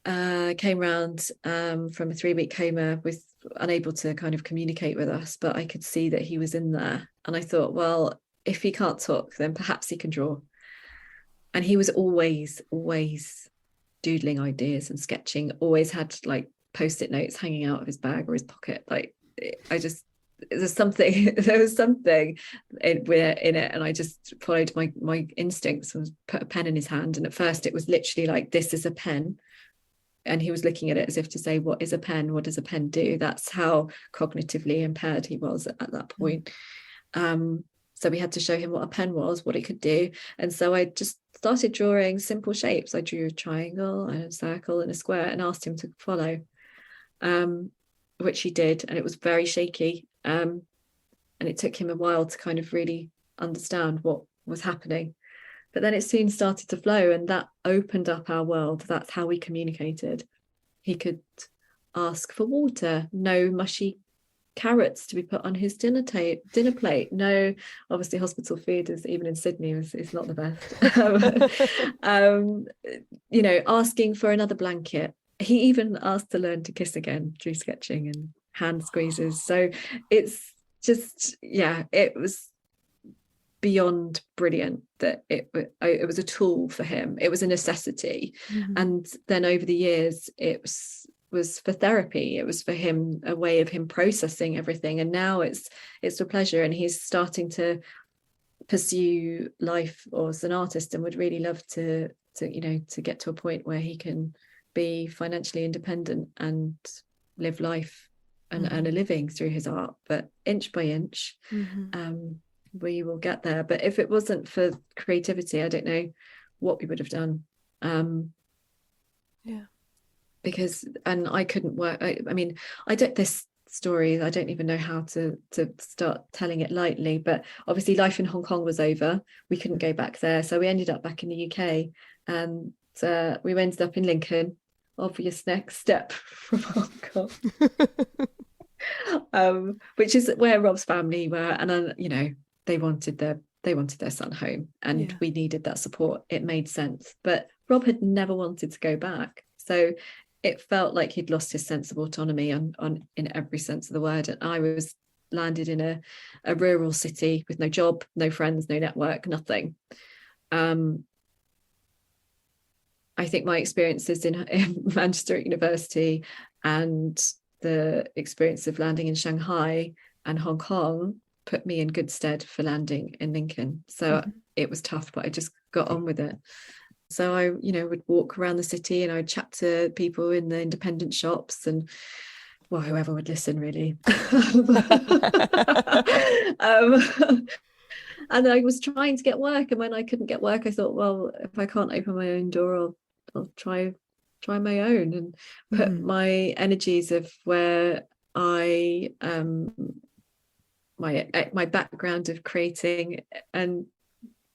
came round from a 3-week coma, with unable to kind of communicate with us, but I could see that he was in there, and I thought, well, if he can't talk, then perhaps he can draw. And he was always doodling ideas and sketching, always had like post-it notes hanging out of his bag or his pocket. Like there was something in it, and I just followed my instincts and put a pen in his hand. And at first it was literally like, this is a pen, and he was looking at it as if to say, what is a pen? What does a pen do? That's how cognitively impaired he was at that point. So we had to show him what a pen was, what it could do. And so I just started drawing simple shapes. I drew a triangle and a circle and a square, and asked him to follow, which he did. And it was very shaky. And it took him a while to kind of really understand what was happening. But then it soon started to flow, and that opened up our world. That's how we communicated. He could ask for water, no mushy carrots to be put on his dinner plate. No, obviously hospital food is, even in Sydney, is not the best. Asking for another blanket. He even asked to learn to kiss again through sketching and hand squeezes. So it's just, yeah, it was beyond brilliant that it was a tool for him. It was a necessity. And then over the years it was for therapy. It was for him a way of him processing everything, and now it's for pleasure. And he's starting to pursue life as an artist, and would really love to get to a point where he can be financially independent and live life and earn a living through his art. But inch by inch, we will get there. But if it wasn't for creativity, I don't know what we would have done. Because I couldn't work. I mean, this story, I don't even know how to start telling it lightly, but obviously life in Hong Kong was over. We couldn't go back there, so we ended up back in the UK, and we ended up in Lincoln. Obvious next step from Hong Kong, which is where Rob's family were, and they wanted their son home, and we needed that support. It made sense, but Rob had never wanted to go back, so it felt like he'd lost his sense of autonomy in every sense of the word. And I was landed in a rural city with no job, no friends, no network, nothing. I think my experiences in Manchester at university, and the experience of landing in Shanghai and Hong Kong, put me in good stead for landing in Lincoln. So it was tough, but I just got on with it. So I, would walk around the city, and I'd chat to people in the independent shops, and whoever would listen, really. And I was trying to get work, and when I couldn't get work, I thought, well, if I can't open my own door, I'll try my own, and put my energies of where I my background of creating, and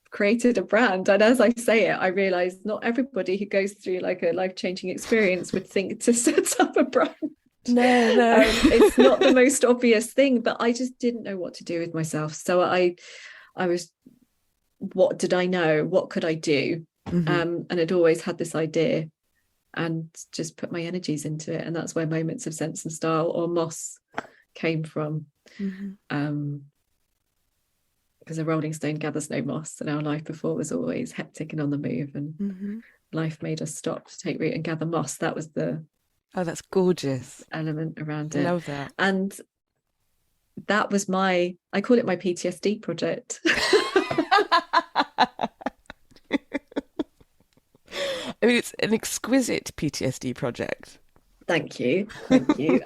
created a brand. And as I say it, I realized not everybody who goes through like a life-changing experience would think to set up a brand. No. It's not the most obvious thing, but I just didn't know what to do with myself. So I was, what did I know? What could I do? And I'd always had this idea, and just put my energies into it. And that's where Moments of Sense and Style, or Moss, came from. Because a rolling stone gathers no moss, and our life before was always hectic and on the move, and life made us stop to take root and gather moss. That was the Oh, that's gorgeous. element around I it. love that. And that was I call it my PTSD project. I mean, it's an exquisite PTSD project. Thank you. Thank you.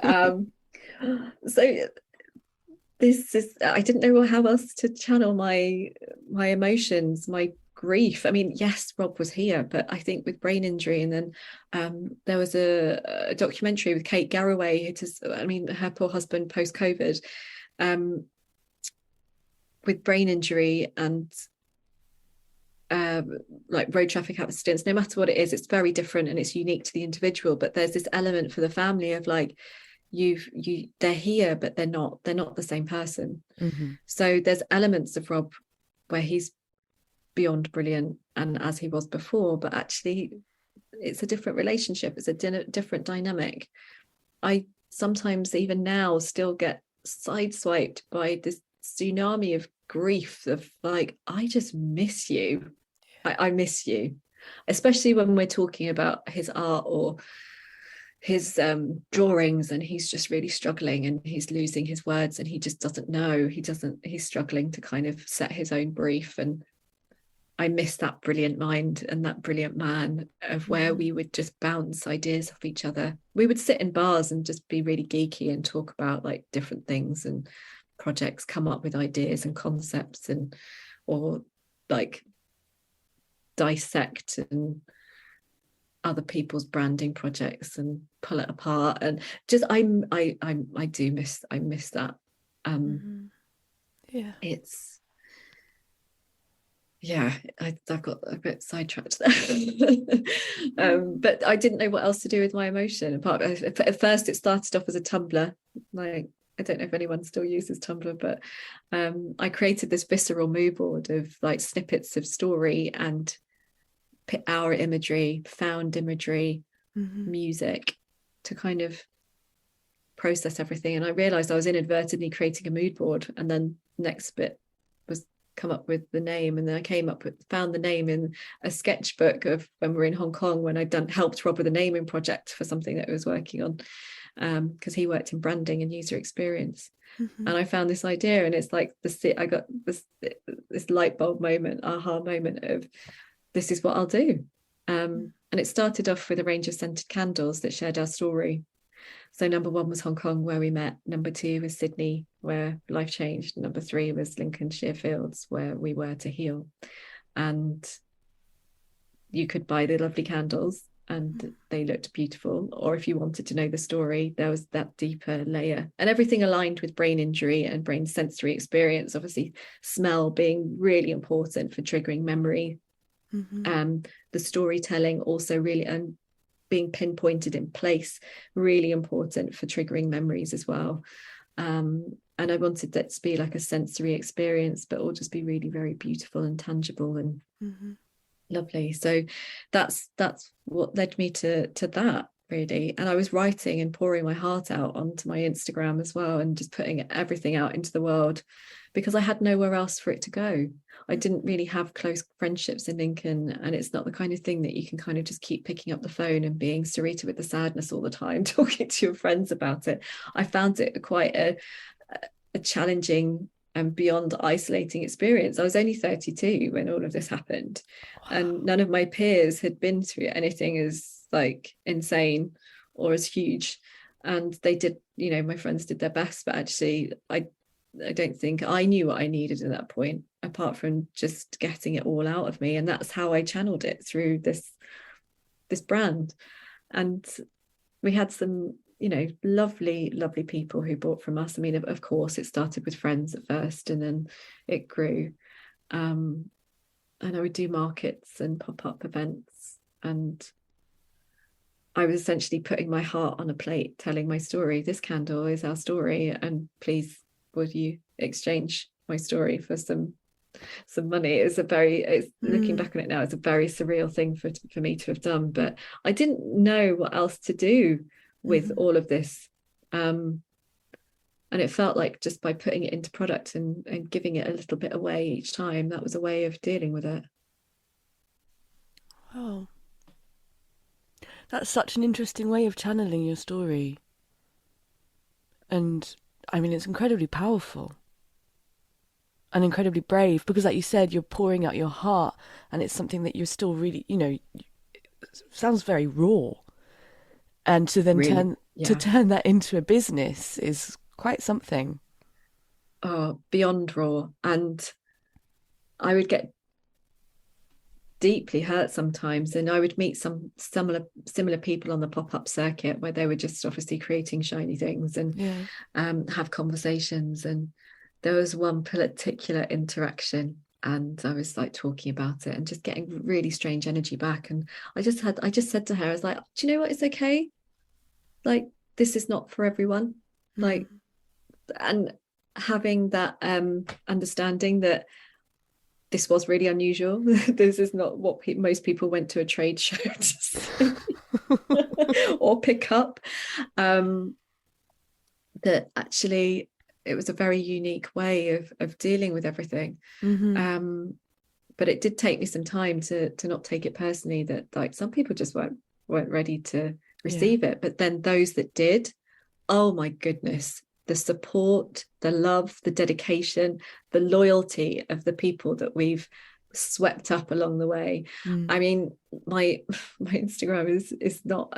So this is, I didn't know how else to channel my emotions, my grief. I mean, yes, Rob was here, but I think with brain injury, and then there was a documentary with Kate Garraway, her poor husband post-COVID, with brain injury and like road traffic accidents. No matter what it is, it's very different and it's unique to the individual. But there's this element for the family of like, they're here, but they're not the same person. Mm-hmm. So there's elements of Rob where he's beyond brilliant and as he was before, but actually it's a different relationship. It's a different dynamic. I sometimes even now still get sideswiped by this tsunami of grief of like, I just miss you. I miss you, especially when we're talking about his art or his drawings, and he's just really struggling and he's losing his words and he just doesn't know. He's struggling to kind of set his own brief. And I miss that brilliant mind and that brilliant man of where we would just bounce ideas off each other. We would sit in bars and just be really geeky and talk about like different things and projects, come up with ideas and concepts, and or like dissect and other people's branding projects and pull it apart. And just I do miss that. Yeah, it's I've got a bit sidetracked there. But I didn't know what else to do with my emotion. At first it started off as a Tumblr. Like, I don't know if anyone still uses Tumblr, but I created this visceral mood board of like snippets of story and our imagery, found imagery, music, to kind of process everything. And I realized I was inadvertently creating a mood board, and then next bit was come up with the name. And then I found the name in a sketchbook of when we were in Hong Kong, when I'd helped Rob with a naming project for something that I was working on, because he worked in branding and user experience. And I found this idea, and it's like I got this light bulb moment, aha moment of, this is what I'll do. And it started off with a range of scented candles that shared our story. So number 1 was Hong Kong, where we met. Number 2 was Sydney, where life changed. Number 3 was Lincolnshire Fields, where we were to heal. And you could buy the lovely candles and they looked beautiful. Or if you wanted to know the story, there was that deeper layer. And everything aligned with brain injury and brain sensory experience. Obviously, smell being really important for triggering memory. The storytelling also really, and being pinpointed in place, really important for triggering memories as well. And I wanted that to be like a sensory experience, but all just be really very beautiful and tangible and lovely. So that's what led me to that, really. And I was writing and pouring my heart out onto my Instagram as well, and just putting everything out into the world, because I had nowhere else for it to go. I didn't really have close friendships in Lincoln, and it's not the kind of thing that you can kind of just keep picking up the phone and being Syreeta with the sadness all the time, talking to your friends about it. I found it quite a challenging and beyond isolating experience. I was only 32 when all of this happened. Wow. And none of my peers had been through anything as like insane or as huge. And they did, my friends did their best, but actually I don't think I knew what I needed at that point, apart from just getting it all out of me. And that's how I channeled it, through this brand. And we had some, lovely people who bought from us. I mean, of course, it started with friends at first, and then it grew. And I would do markets and pop-up events, and I was essentially putting my heart on a plate, telling my story. This candle is our story, and please, would you exchange my story for some money? It's looking back on it now, it's a very surreal thing for me to have done, but I didn't know what else to do with all of this. And it felt like just by putting it into product and giving it a little bit away each time, that was a way of dealing with it. Wow. That's such an interesting way of channeling your story. And I mean, it's incredibly powerful and incredibly brave because, like you said, you're pouring out your heart and it's something that you're still really, it sounds very raw. And to then Really, yeah. turn that into a business is quite something. Oh, beyond raw. And I would get deeply hurt sometimes, and I would meet some similar people on the pop-up circuit where they were just obviously creating shiny things and have conversations. And there was one particular interaction, and I was like talking about it and just getting really strange energy back, and I just said to her, I was like, do you know what, it's okay, like this is not for everyone. Like, and having that understanding that this was really unusual. This is not what most people went to a trade show to see or pick up. That actually it was a very unique way of dealing with everything. But it did take me some time to not take it personally, that like some people just weren't ready to receive it. But then those that did, oh my goodness, the support, the love, the dedication, the loyalty of the people that we've swept up along the way. I mean, my Instagram is not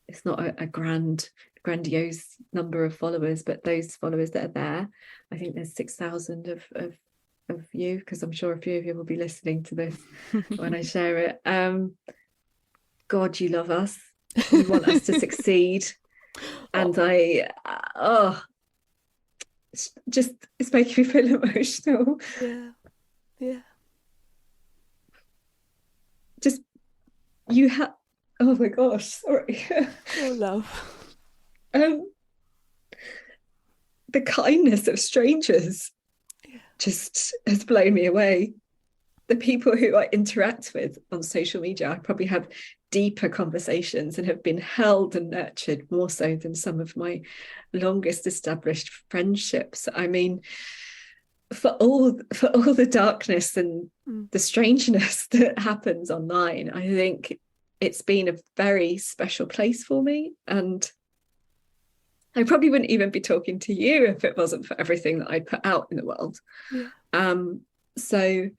it's not a grandiose number of followers, but those followers that are there, I think there's 6,000 of you, because I'm sure a few of you will be listening to this when I share it. God, you love us. You want us to succeed. And it's making me feel emotional. Yeah. Just, you have, oh my gosh, sorry. Oh, love. The kindness of strangers just has blown me away. The people who I interact with on social media, I probably have deeper conversations and have been held and nurtured more so than some of my longest established friendships. I mean, for all the darkness and the strangeness that happens online, I think it's been a very special place for me. And I probably wouldn't even be talking to you if it wasn't for everything that I put out in the world. So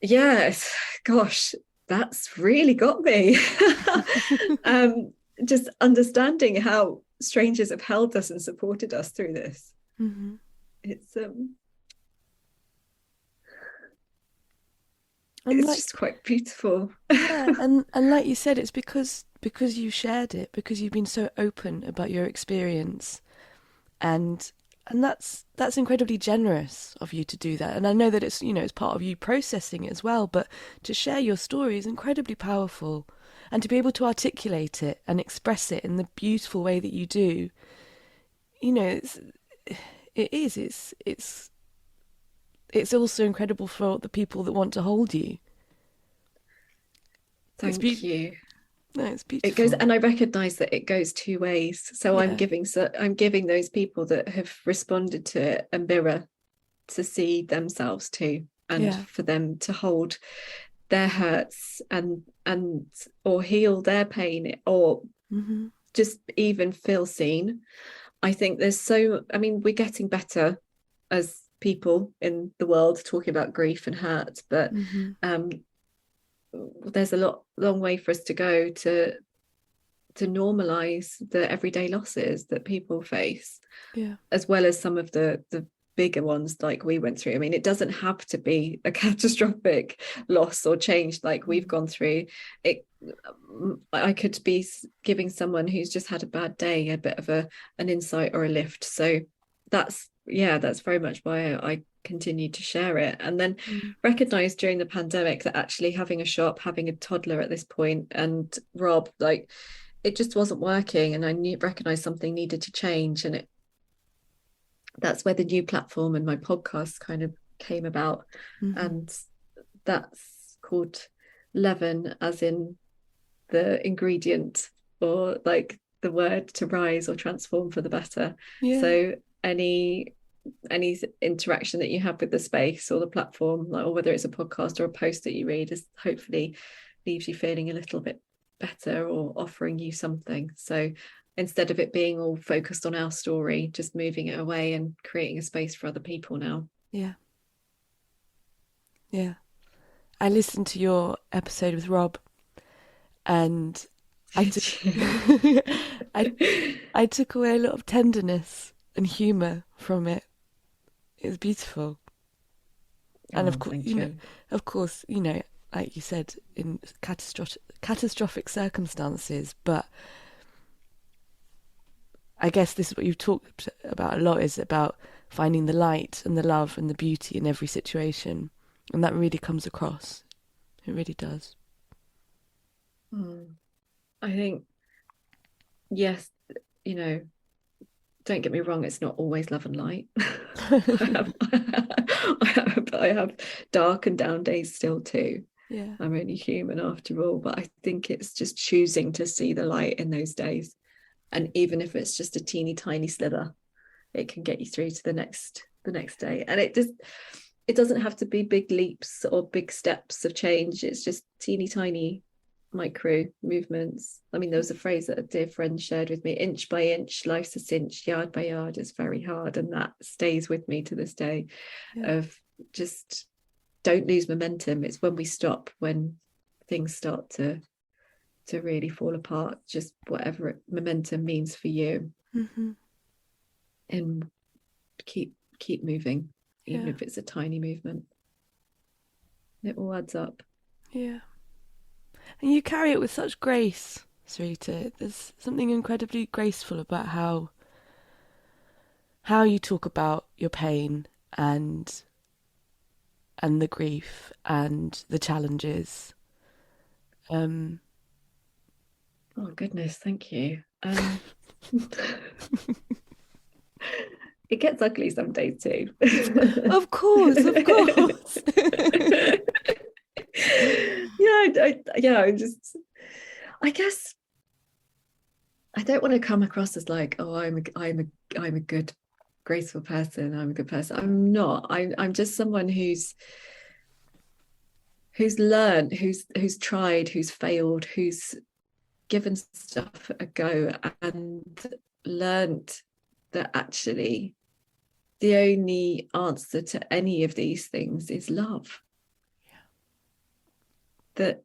yes, gosh, that's really got me. Just understanding how strangers have held us and supported us through this. It's just quite beautiful. and like you said, it's because you shared it, because you've been so open about your experience, and that's incredibly generous of you to do that. And I know that it's it's part of you processing it as well, but to share your story is incredibly powerful, and to be able to articulate it and express it in the beautiful way that you do, it's also incredible for the people that want to hold you. Thank you. No, it's beautiful. It goes, and I recognize that it goes two ways. So I'm giving those people that have responded to it a mirror to see themselves too, and for them to hold their hurts and or heal their pain, or just even feel seen. I think we're getting better as people in the world talking about grief and hurt, but there's a long way for us to go to normalize the everyday losses that people face, as well as some of the bigger ones like we went through. I mean, it doesn't have to be a catastrophic loss or change like we've gone through. I could be giving someone who's just had a bad day a bit of an insight or a lift. So that's very much why I continued to share it, and then recognized during the pandemic that actually having a shop, having a toddler at this point, and Rob, like, it just wasn't working, and I recognized something needed to change. And that's where the new platform and my podcast kind of came about. And that's called Leaven, as in the ingredient, or like the word to rise or transform for the better. So any interaction that you have with the space or the platform, or whether it's a podcast or a post that you read, is hopefully leaves you feeling a little bit better or offering you something. So instead of it being all focused on our story, just moving it away and creating a space for other people now. Yeah. I listened to your episode with Rob, and I took I took away a lot of tenderness and humour from it. It was beautiful. And of course, like you said, in catastrophic circumstances, but I guess this is what you've talked about a lot, is about finding the light and the love and the beauty in every situation. And that really comes across. It really does. I think, yes, don't get me wrong, it's not always love and light. I have dark and down days still too. Yeah. I'm only human after all, but I think it's just choosing to see the light in those days. And even if it's just a teeny tiny sliver, it can get you through to the next day. And it doesn't have to be big leaps or big steps of change. It's just teeny tiny micro movements. I mean, there was a phrase that a dear friend shared with me: inch by inch, life's a cinch, yard by yard is very hard. And that stays with me to this day. Of just don't lose momentum. It's when we stop, when things start to really fall apart, just whatever momentum means for you. And keep moving, even if it's a tiny movement. It all adds up. Yeah. And you carry it with such grace, Syreeta. There's something incredibly graceful about how you talk about your pain and the grief and the challenges. Oh goodness, thank you. It gets ugly some days too. Of course. I guess I don't want to come across as like, oh, I'm a good, graceful person. I'm a good person. I'm not. I'm just someone who's learned, who's tried, who's failed, who's given stuff a go and learned that actually the only answer to any of these things is love. That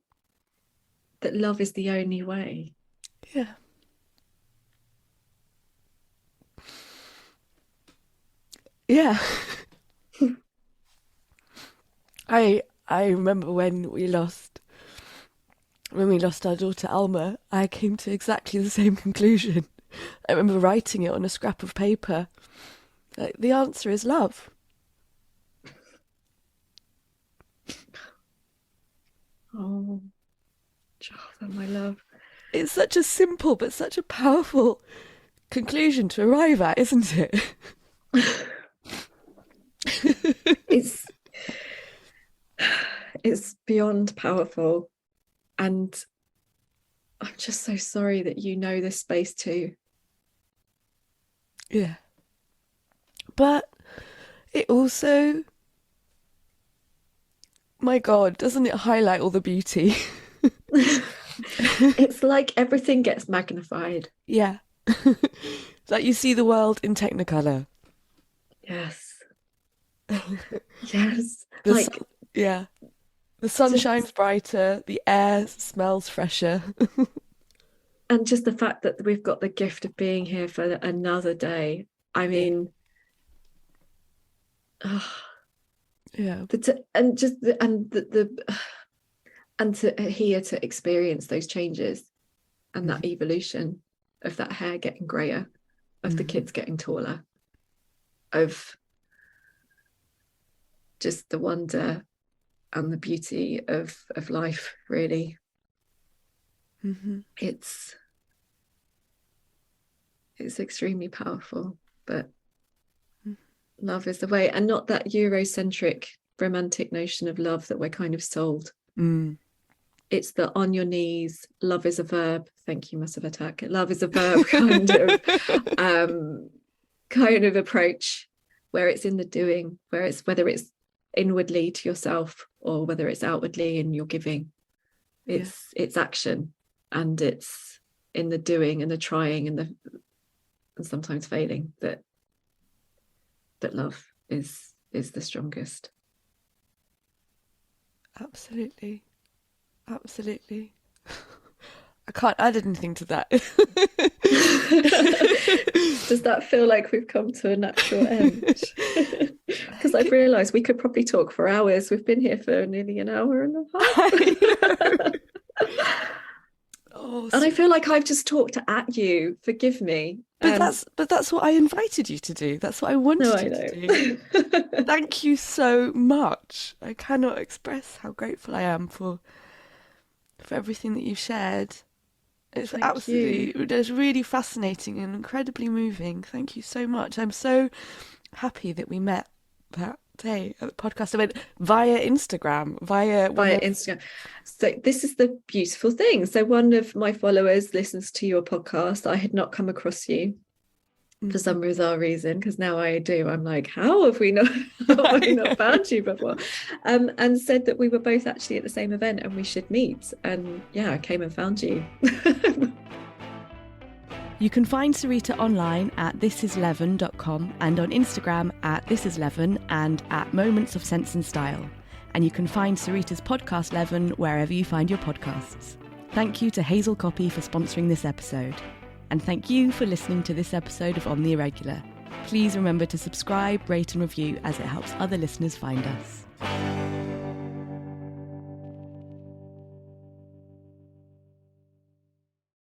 love is the only way. Yeah. Yeah. I remember when we lost our daughter Alma, I came to exactly the same conclusion. I remember writing it on a scrap of paper. Like, the answer is love. Oh, Java, my love. It's such a simple but such a powerful conclusion to arrive at, isn't it? It's beyond powerful, and I'm just so sorry that you know this space too. Yeah. But it also, my God, doesn't it highlight all the beauty? It's like everything gets magnified. Yeah. It's like you see the world in Technicolor. Yes. Yes. Yeah. The sun shines brighter, the air smells fresher. And just the fact that we've got the gift of being here for another day. I mean, yeah. And to here to experience those changes and that evolution of that hair getting grayer, of the kids getting taller, of just the wonder and the beauty of life, really. It's extremely powerful, but love is the way, and not that Eurocentric romantic notion of love that we're kind of sold. It's the on your knees, love is a verb. Thank you, Massive Attack. Love is a verb kind of approach, where it's in the doing, whether it's inwardly to yourself or whether it's outwardly in your giving. It's action. and it's in the doing and the trying and sometimes failing that love is the strongest. Absolutely. I can't add anything to that. Does that feel like we've come to a natural end? Because I've realised we could probably talk for hours. We've been here for nearly an hour and a half. And I feel like I've just talked at you. Forgive me. But that's what I invited you to do. That's what I wanted you to do. Thank you so much. I cannot express how grateful I am for everything that you've shared. It's it's really fascinating and incredibly moving. Thank you so much. I'm so happy that we met that day at the podcast event via Instagram. Instagram. So this is the beautiful thing. So one of my followers listens to your podcast. I had not come across you for some bizarre reason, because now I do. I'm like, how have we not found you before? And said that we were both actually at the same event and we should meet. And yeah, I came and found you. You can find Syreeta online at thisisleaven.com and on Instagram at thisisleaven and at Moments of Sense and Style. And you can find Syreeta's podcast Leaven wherever you find your podcasts. Thank you to Hazel Copy for sponsoring this episode. And thank you for listening to this episode of On the Irregular. Please remember to subscribe, rate and review, as it helps other listeners find us.